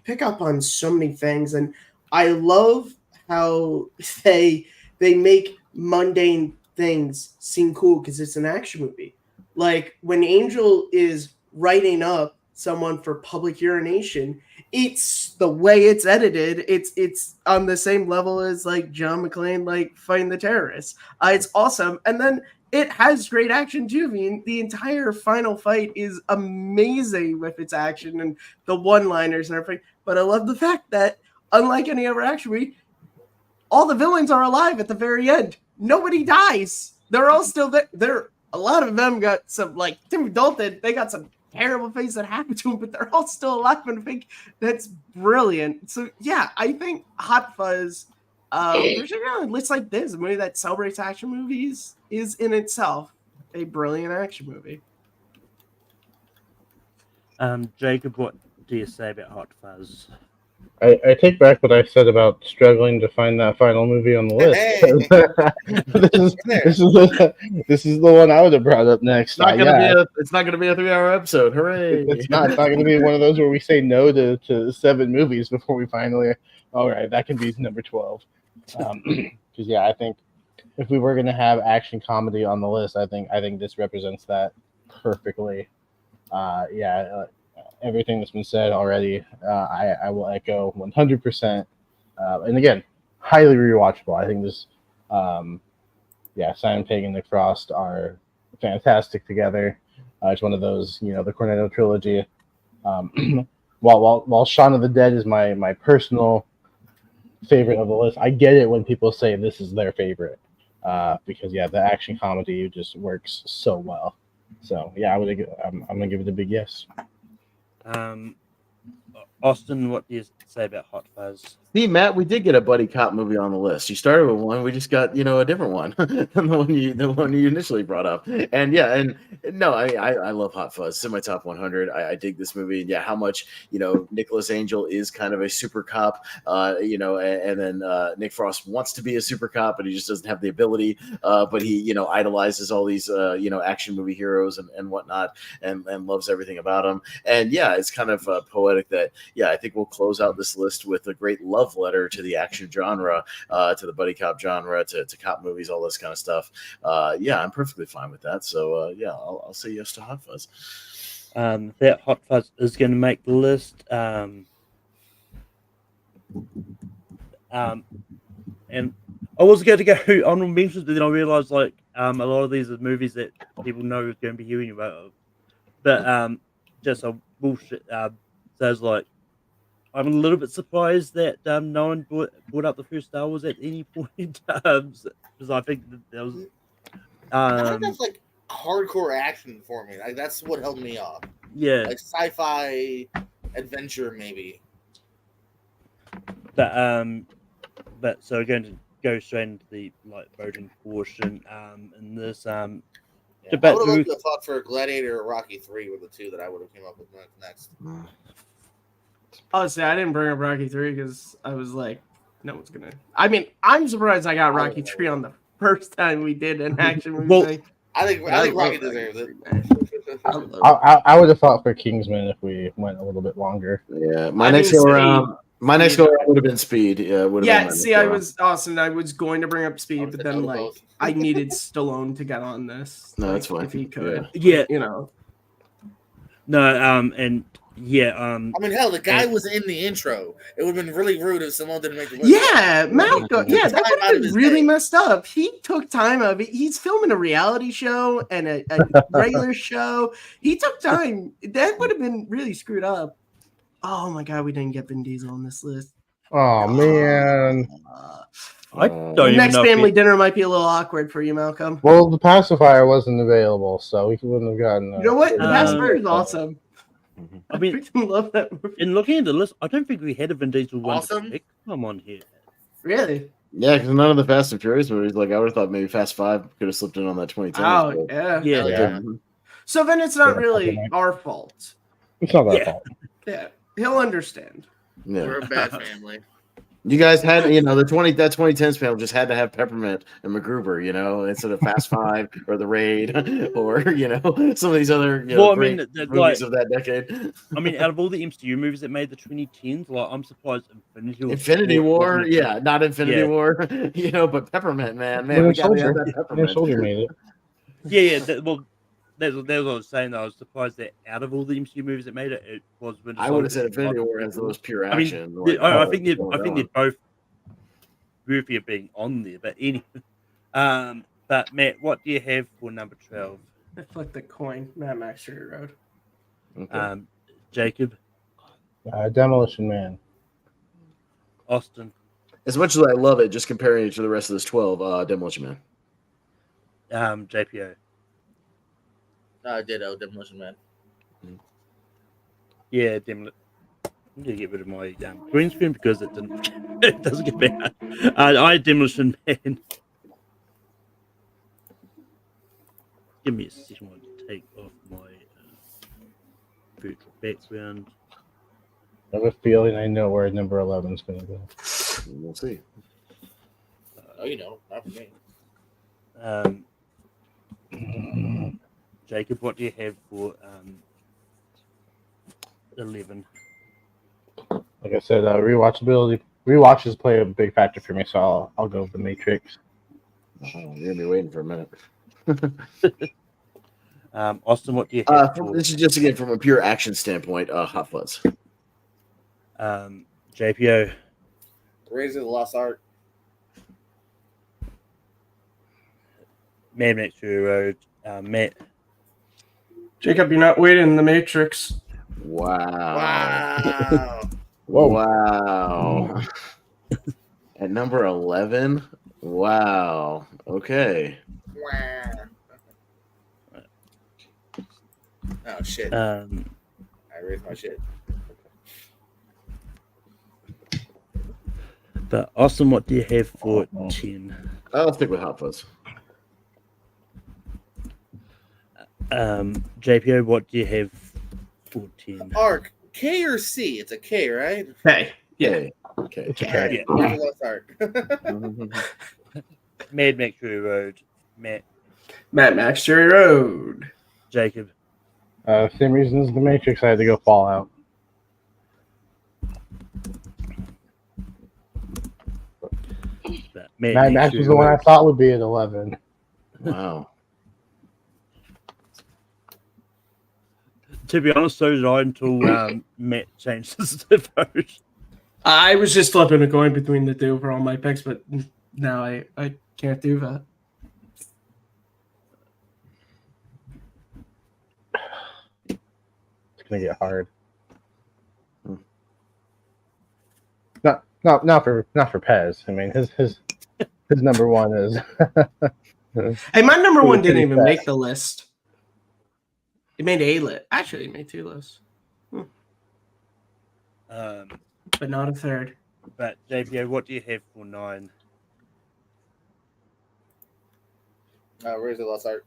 pick up on so many things. And I love how they make mundane things seem cool because it's an action movie. Like when Angel is writing up someone for public urination, it's the way it's edited. It's on the same level as like John McClane like fighting the terrorists. It's awesome, and then it has great action too. I mean, the entire final fight is amazing with its action and the one-liners and everything. But I love the fact that unlike any other action movie, all the villains are alive at the very end. Nobody dies. They're all still there. A lot of them got some, like Tim Dalton, they got some terrible things that happened to them, but they're all still alive. And I think that's brilliant. So yeah, I think Hot Fuzz, particularly lists like this, a movie that celebrates action movies, is in itself a brilliant action movie. Jacob, what do you say about Hot Fuzz? I take back what I said about struggling to find that final movie on the list. This is the one I would have brought up next. It's not gonna be a 3-hour episode. Hooray! It's not gonna be one of those where we say no to 7 movies before we finally. All right, that can be number 12. Because I think if we were gonna have action comedy on the list, I think this represents that perfectly. Everything that's been said already, I will echo 100%. And again, highly rewatchable. I think this, Simon Pegg and Nick Frost are fantastic together. It's one of those, the Cornetto trilogy. While Shaun of the Dead is my personal favorite of the list, I get it when people say this is their favorite because the action comedy just works so well. So I'm gonna give it a big yes. Austin, what do you say about Hot Fuzz? See, Matt, we did get a buddy cop movie on the list. You started with one, we just got a different one than the one you initially brought up. And I love Hot Fuzz. It's in my top 100. I dig this movie. Yeah, how much Nicholas Angel is kind of a super cop. And then Nick Frost wants to be a super cop, but he just doesn't have the ability. But he idolizes all these action movie heroes and whatnot, and loves everything about them. And it's kind of poetic that I think we'll close out this list with a great love letter to the action genre, to the buddy cop genre, to cop movies, all this kind of stuff. I'm perfectly fine with that. So I'll say yes to Hot Fuzz. That Hot Fuzz is going to make the list. And I was going to go honorable mentions, but then I realized a lot of these are movies that people know are going to be hearing about. But just a bullshit. So I'm a little bit surprised that no one brought up the first Star Wars at any point, because I think that was. I think that's like hardcore action for me. Like that's what held me up. Yeah, like sci-fi adventure maybe. But but so we're going to go straight into the voting portion. In this Yeah, I debate, would have liked to have fought for Gladiator or Rocky 3 were the two that I would have came up with next. Honestly, I didn't bring up Rocky 3 because I was like, no one's gonna. I mean, I'm surprised I got Rocky 3 on the first time we did an action movie Well, thing. I think love Rocky Rocky deserves it. 3, man. I would have fought for Kingsman if we went a little bit longer. Yeah, I my mean, next go Speed. around. My next go around would have been Speed. Yeah, would have Yeah, been my see, next I go around. was Austin. I was going to bring up I Speed, would've but said no then to like both. I needed Stallone to get on this. No, like, that's fine. if he could. Yeah. You know. no, and yeah, I mean, hell, the guy was in the intro. It would have been really rude if someone didn't make the list. Yeah, Malcolm. Yeah, that Time would out have of been his really day. messed up. He took time out of it. He's filming a reality show and a regular show. He took time. That would have been really screwed up. Oh my god, we didn't get Vin Diesel on this list. Oh man. I The don't even next know. family dinner might be a little awkward for you, Malcolm. Well, the pacifier wasn't available, so we wouldn't have gotten. You know what? The Um, pacifier is awesome. I mean, I freaking love that movie. in looking at the list, I don't think we had a Vin Diesel one Awesome. to pick. Come on here. Really? Yeah, because none of the Fast and Furious movies, like I would have thought maybe Fast 5 could have slipped in on that 2010. Oh, yeah. Yeah, Hell It yeah. didn't. So then it's not Yeah, really okay. our fault. It's not that Yeah. fault. Yeah, he'll understand. Yeah. We're a bad family. You guys had, the 2010s panel just had to have Peppermint and MacGruber, instead of Fast 5 or The Raid or, some of these other Well, I great mean, movies of that decade. I mean, out of all the MCU movies that made the 2010s, I'm surprised Infinity War, wasn't- yeah, not Infinity Yeah. War, but Peppermint, man, we Winter gotta have Soldier. that Winter Peppermint. Soldier made it. Yeah. That's what I was saying. Though. I was surprised that out of all the MCU movies that made it, it was Winter I would have Soldier. said Infinity War has the most pure I mean, action. I think they're both worthy of being on there. But anyway, but Matt, what do you have for number 12? I flipped the coin. Mad Max Fury Road. Okay. Jacob, Demolition Man. Austin, As much as I love it, just comparing it to the rest of this 12, Demolition Man. JPO. Ditto, Demolition Man. Yeah, Demolition. I'm gonna get rid of my green screen because it didn't. It doesn't get better. I had Demolition Man. Give me a second while to take off my virtual background. I have a feeling I know where number 11 is going to go. We'll see. Not for me. Jacob, what do you have for 11? Like I said, rewatches play a big factor for me, so I'll go with The Matrix. You're gonna be waiting for a minute. Austin, what do you have for This is just again from a pure action standpoint. Hot Fuzz. JPO? Raiders of the Lost Ark. Mad Max Fury Road. Matt. Jacob, you're not waiting in the Matrix. Wow. Wow. Wow. At number 11. Wow. Okay. Wow. Oh shit! I raised my shit. But Austin, what do you have for 10? I'll stick with Hot Fuzz. JPO, what do you have for 10? Ark, K or C? It's a K, right? Hey, Yeah. Okay. It's okay. Yeah. Raiders of the Lost Ark. Mad Max Fury Road. Matt. Mad Max Fury Road. Jacob. Same reason as The Matrix, I had to go Fallout. Mad Max was the one I thought would be at 11. Wow. To be honest, so did I until Matt changed his vote. I was just flipping a coin between the two for all my picks, but now I can't do that. It's gonna get hard. Not for Pez. I mean, his number one is. Hey, my number one didn't pretty even fast. make the list. It made a list. Actually, it made two lists, but not a third. But JPO, what do you have for 9? Where's the Lost Art?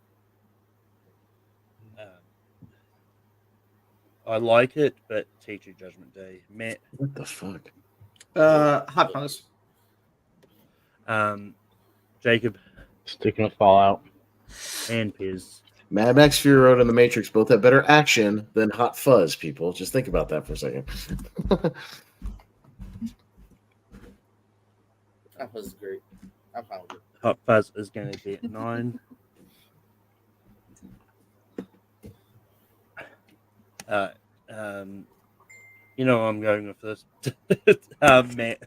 I like it, but T2 Judgment Day. Matt. What the fuck? Hot Fuzz. Jacob Sticking with Fallout. and Piz. Mad Max Fury Road and The Matrix both have better action than Hot Fuzz, people. Just think about that for a second. That was great. I'm fine with it. Hot Fuzz is going to be at 9. You know I'm going with this. Matt.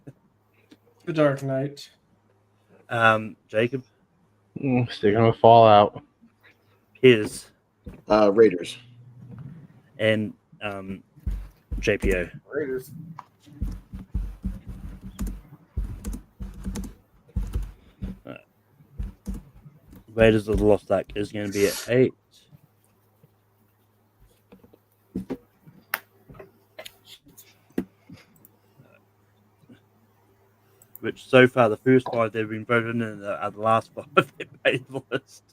The Dark Knight. Jacob. Sticking with Fallout. Piz. Raiders. And JPO. Raiders. Raiders of the Lost Ark is going to be at 8. Which so far the first 5 they've been voted in are the last 5 that made the list.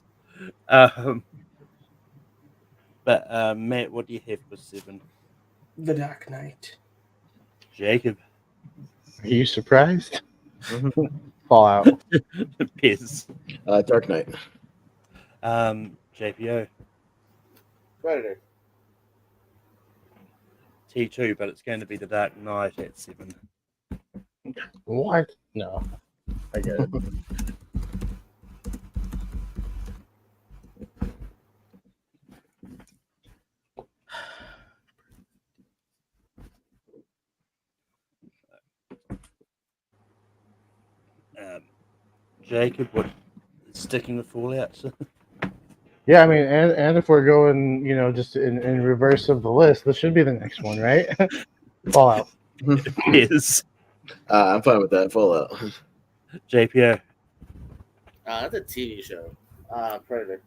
But Matt, what do you have for 7? The Dark Knight. Jacob. Are you surprised? Fallout. Piz. Dark Knight. JPO. Predator. T2, but it's going to be the Dark Knight at 7. What? No. I get it. Jacob, what? Sticking with Fallout. Yeah, I mean, and if we're going, just in reverse of the list, this should be the next one, right? Fallout. Yes. I'm fine with that. Fallout. JPO. That's a TV show. Predator.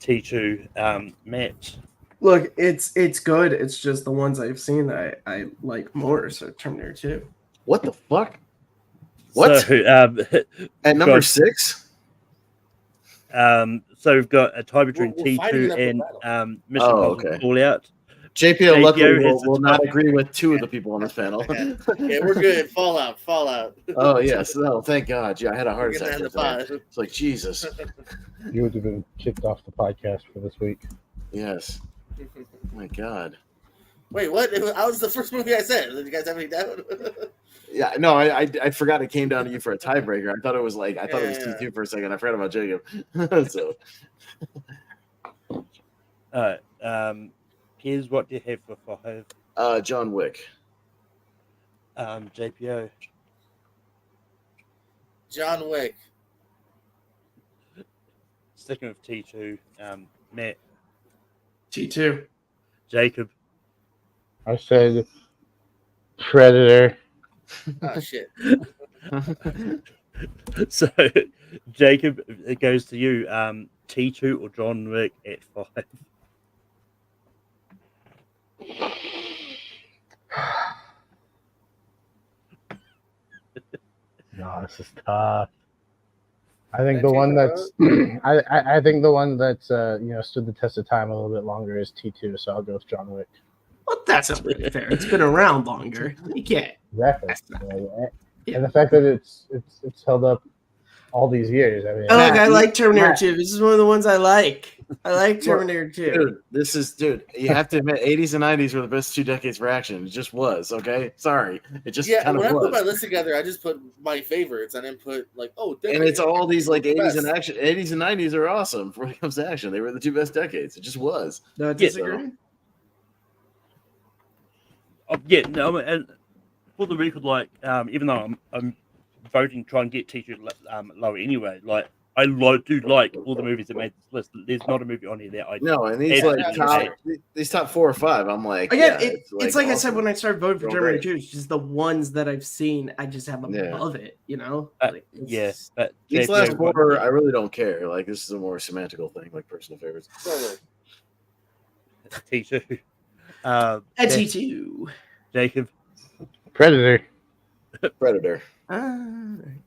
T2. Matt. Look, it's good. It's just the ones I've seen I like more. So Terminator 2. What the fuck? What? So, At number 6? So we've got a tie between We're fighting T2 an uphill and Mission Oh, Impossible okay. Fallout. JPO luckily has the will not top. agree with 2 of the people on this panel. Yeah, we're good. Fallout. Oh, yes. No, thank God. Yeah, I had a heart We're attack. getting there down to today. 5. It's like, Jesus. You would have been kicked off the podcast for this week. Yes. Oh, my God. Wait, what? That was the first movie I said. Did you guys have any doubt? Yeah, no, I forgot it came down to you for a tiebreaker. I thought it was it was Yeah. T2 for a second. I forgot about Jacob. So, Here's what do you have for 5? John Wick. JPO. John Wick. Sticking with T2. Matt. T2. Jacob. I said Predator. Oh shit. So, Jacob, it goes to you. T2 or John Wick at 5? No, this is tough. I think the one that's I think the one that's stood the test of time a little bit longer is T2, so I'll go with John Wick. Well, that's not really fair. It's been around longer. You can't. Exactly. That's not- And the fact that it's held up all these years. I mean, Oh, look, I like Terminator Matt. 2. This is one of the ones I like. I like Terminator 2. Dude, you have to admit, 80s and 90s were the best 2 decades for action. It just was, okay? Sorry. It just Yeah, kind when I of put my was. list together, I just put my favorites. I didn't put And it's all these 80s best. and action. 80s and 90s are awesome when it comes to action. They were the 2 best decades. It just was. No, I Yeah, disagree. No, and for the record, even though I'm voting to try and get T2 lower anyway, I do like all the movies that made this list. There's not a movie on here that I No, and these Yeah. top 4 or 5, I'm like, Again, yeah, it's like I said awesome. when I started voting for Real Terminator great. 2. It's just the ones that I've seen, I just have Yeah. above it, Yes, but These JPO, last what- 4, I really don't care. Like, this is a more semantical thing, like personal favorites. T2. A T2. Jacob. Predator. Predator. Alright.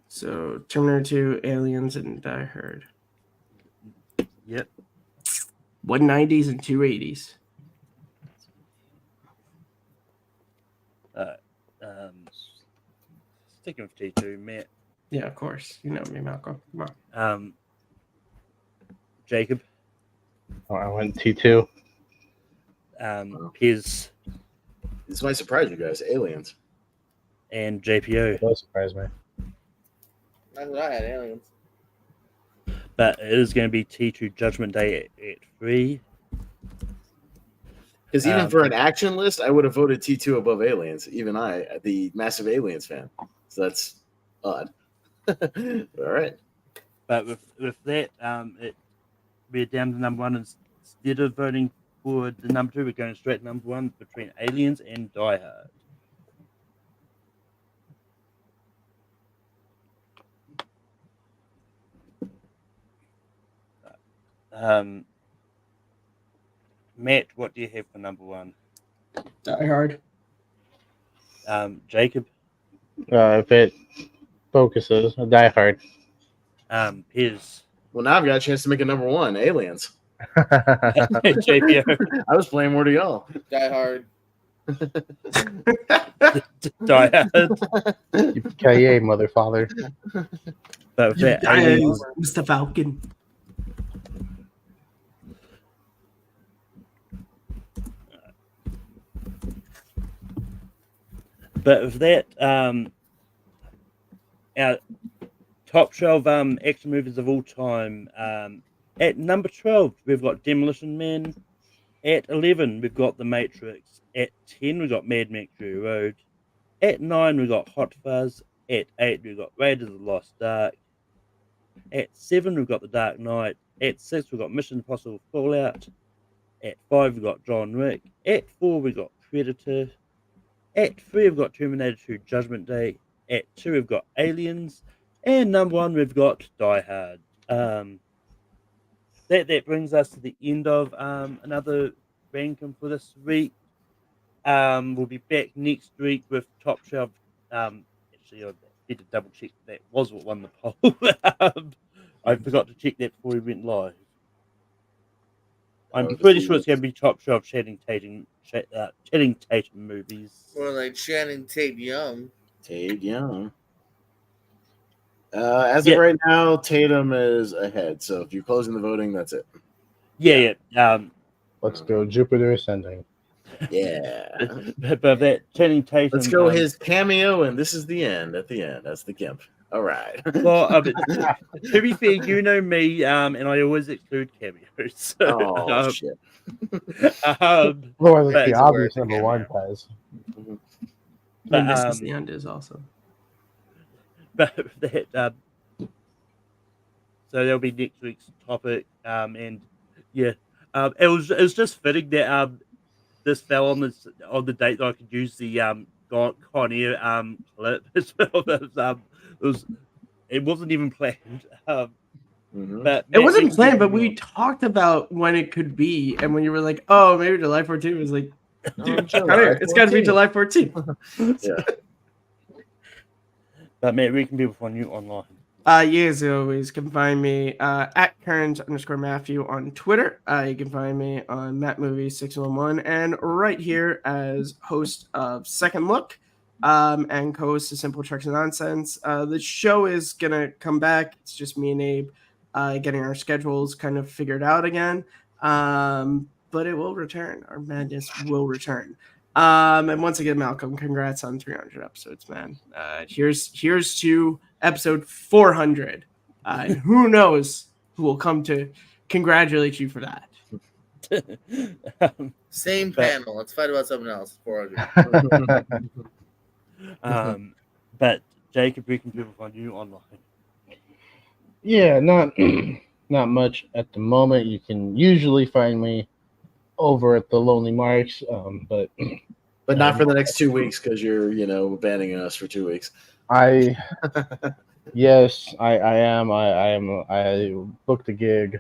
So Terminator 2, Aliens, and Die Hard. Yep. 190s and 280s. Sticking with T2, Matt. Yeah, of course. You know me, Malcolm. Come on. Jacob. Oh, I went T2. Piz, This might surprise you guys. Aliens. and JPO. That surprised me. That's what I had, Aliens. But it is going to be T2 Judgment Day at 3. Because even for an action list, I would have voted T2 above Aliens. Even I, the massive Aliens fan. So that's odd. All right. But with that, we're down to number 1. Instead of voting for the number 2, we're going straight to number 1 between Aliens and Die Hard. Matt, what do you have for number 1? Die Hard. Jacob. If it focuses, Die Hard. Piz. Well, now I've got a chance to make a number 1. Aliens. JPO. I was playing more to y'all. Die Hard. Die Hard. Yippee-ki-yay, motherfather. But with that, Aliens, Mr. Falcon. But with that, our top 12 action movies of all time. At number 12, we've got Demolition Man. At 11, we've got The Matrix. At 10, we've got Mad Max Fury Road. At 9, we've got Hot Fuzz. At 8, we've got Raiders of the Lost Ark. At 7, we've got The Dark Knight. At 6, we've got Mission Impossible Fallout. At 5, we've got John Wick. At 4, we've got Predator. At 3, we've got Terminator 2 Judgment Day. At 2, we've got Aliens. And number 1, we've got Die Hard. That brings us to the end of another ranking for this week. We'll be back next week with top 12. Actually, I need to double check that was what won the poll. I forgot to check that before we went live. I'm pretty sure it's going to be top 12 Channing Tatum movies. More like Channing Tate Young. Tate Young. As of right now, Tatum is ahead. So if you're closing the voting, that's it. Yeah. Let's go Jupiter Ascending. Yeah. But that Channing Tatum. Let's go his cameo, and this is the end. At the end, that's the Gimp. All right. Well, to be fair, you know me, and I always exclude cameos. So, shit. Well, that's the obvious number 1, guys. And this is the end is awesome. But that, so that'll be next week's topic, and yeah, it was just fitting that this fell on the date that I could use the Con Air clip as well. It wasn't even planned. But it wasn't planned, but we talked about when it could be, and when you were like, "Oh, maybe July 14th," it was like, dude, it's got to be July 14th. Yeah. But man, where can people find you online? As always, can find me at Kearns_Matthew on Twitter. You can find me on MattMovie611 and right here as host of Second Look and co-host of Simple Tricks and Nonsense. The show is gonna come back. It's just me and Abe getting our schedules kind of figured out again. But it will return. Our madness will return. And once again, Malcolm, congrats on 300 episodes, man. Here's to episode 400. Who knows who will come to congratulate you for that. Same panel. Let's fight about something else. 400. But Jacob, where can people find you online? Yeah, not much at the moment. You can usually find me over at the Lonely Marks, but not for the next 2 weeks because you're abandoning us for 2 weeks. Yes, I am. I booked a gig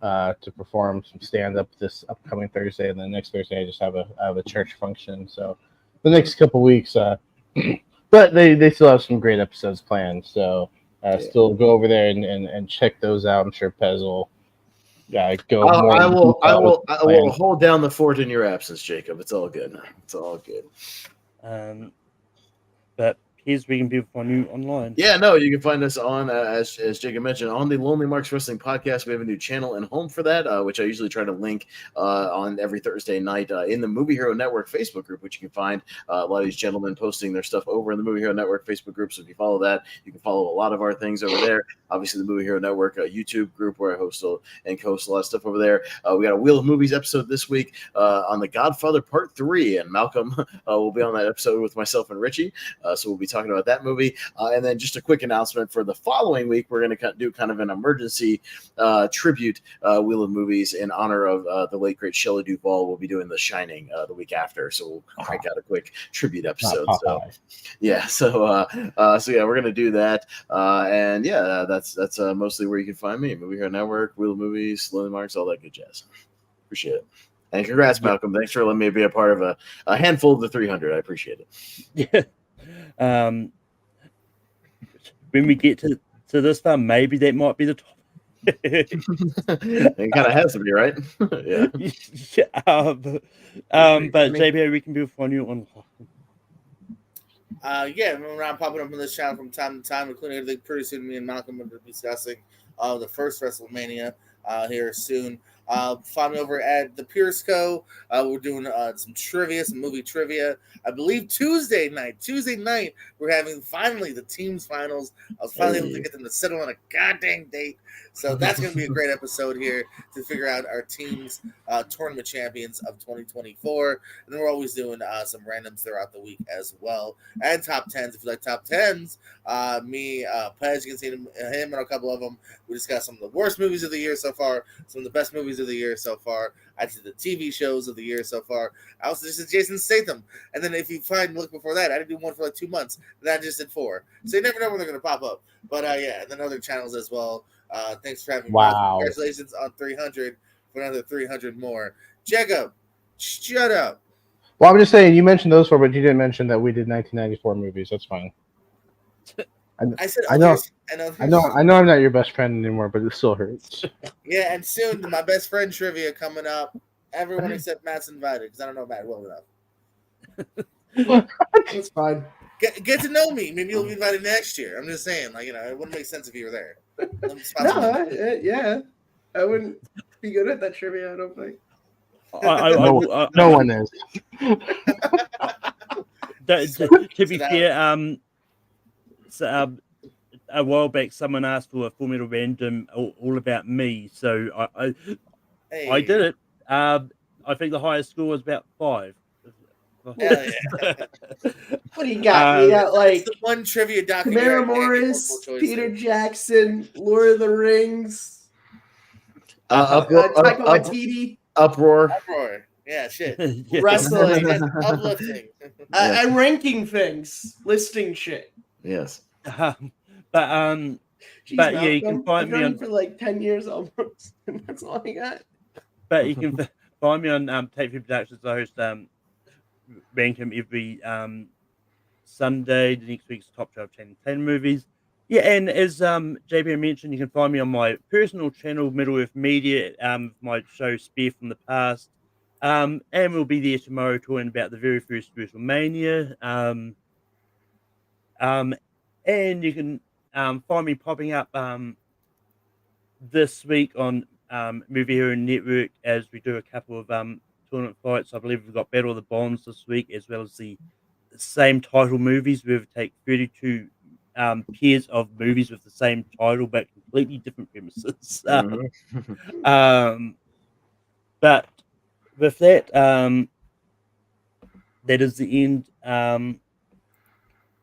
to perform some stand up this upcoming Thursday, and then next Thursday I just have a church function. So the next couple weeks, but they still have some great episodes planned. So still go over there and check those out. I'm sure Pez will go more. I will hold down the fort in your absence, Jacob. It's all good. It's all good. But here's where you can be on you online. Yeah, no, you can find us on, as Jacob mentioned, on the Lonely Marks Wrestling Podcast. We have a new channel and home for that, which I usually try to link on every Thursday night in the Movie Hero Network Facebook group, which you can find a lot of these gentlemen posting their stuff over in the Movie Hero Network Facebook group. So if you follow that, you can follow a lot of our things over there. Obviously, the Movie Hero Network YouTube group where I host and co-host a lot of stuff over there. We got a Wheel of Movies episode this week on The Godfather Part 3, and Malcolm will be on that episode with myself and Richie. So we'll be talking about that movie. And then just a quick announcement for the following week, we're going to do kind of an emergency tribute Wheel of Movies in honor of the late, great Shelley Duvall. We'll be doing The Shining the week after. So we'll crank out a quick tribute episode. So yeah, we're going to do that. And yeah, that's mostly where you can find me. Movie Hero Network, Wheel of Movies, Lonely Marks, all that good jazz. Appreciate it. And congrats, Malcolm. Thanks for letting me be a part of a handful of the 300. I appreciate it. Yeah. When we get to this time, maybe that might be the top. It kind of has to be, right? Yeah. But JB, we can be on you on. Remember I'm popping up on this channel from time to time, including everything pretty soon. Me and Malcolm will be discussing the first WrestleMania here soon. Find me over at the Pierce Co. We're doing some trivia, some movie trivia. I believe Tuesday night, we're having finally the teams finals. I was finally able to get them to settle on a goddamn date. So that's going to be a great episode here to figure out our teams tournament champions of 2024. And then we're always doing some randoms throughout the week as well. And top 10s. If you like top 10s, me, Pez, you can see him and a couple of them. We discussed some of the worst movies of the year so far, some of the best movies of the year so far. I did the TV shows of the year so far. I also just did Jason Statham. And then if you look before that, I didn't do one for like 2 months. Then I just did 4. So you never know when they're going to pop up. But and then other channels as well. Thanks for having me. Wow. Congratulations on 300 for another 300 more. Jacob, shut up. Well, I'm just saying, you mentioned those 4, but you didn't mention that we did 1994 movies. That's fine. I know I'm not your best friend anymore, but it still hurts. Yeah, and soon my best friend trivia coming up. Everyone except Matt's invited because I don't know Matt well enough. It's fine. Get to know me. Maybe you'll be invited next year. I'm just saying, it wouldn't make sense if you were there. Yeah, I wouldn't be good at that trivia. I don't think. No one is. To be fair, a while back, someone asked for a Full Metal Random all about me, so I did it. I think the highest score was about 5. Yeah. What do you got? You got like the one trivia documentary. Tamara Morris, Peter Jackson, Lord of the Rings, Taika Waititi, Uproar. Yeah, shit. Wrestling, uplifting. I'm ranking things, listing shit. Yes. Jeez, but yeah, you can find me on for like 10 years almost, and that's all I got. But you can find me on Tape Productions. I host rank them every Sunday. The next week's Top 12 10 movies. Yeah, and as JB mentioned, you can find me on my personal channel, Middle Earth Media, my show Spear from the Past. And we'll be there tomorrow talking about the very first WrestleMania. And you can find me popping up this week on Movie Hero Network as we do a couple of tournament fights. I believe we've got Battle of the Bonds this week, as well as the same title movies. We take 32 pairs of movies with the same title, but completely different premises. But with that, that is the end.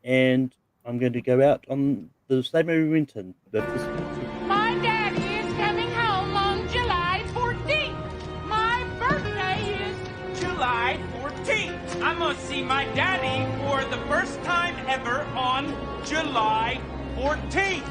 And I'm going to go out on the same movie we went in. My daddy is coming home on July 14th. My birthday is July 14th. I'm going to see my daddy for the first time ever on July 14th.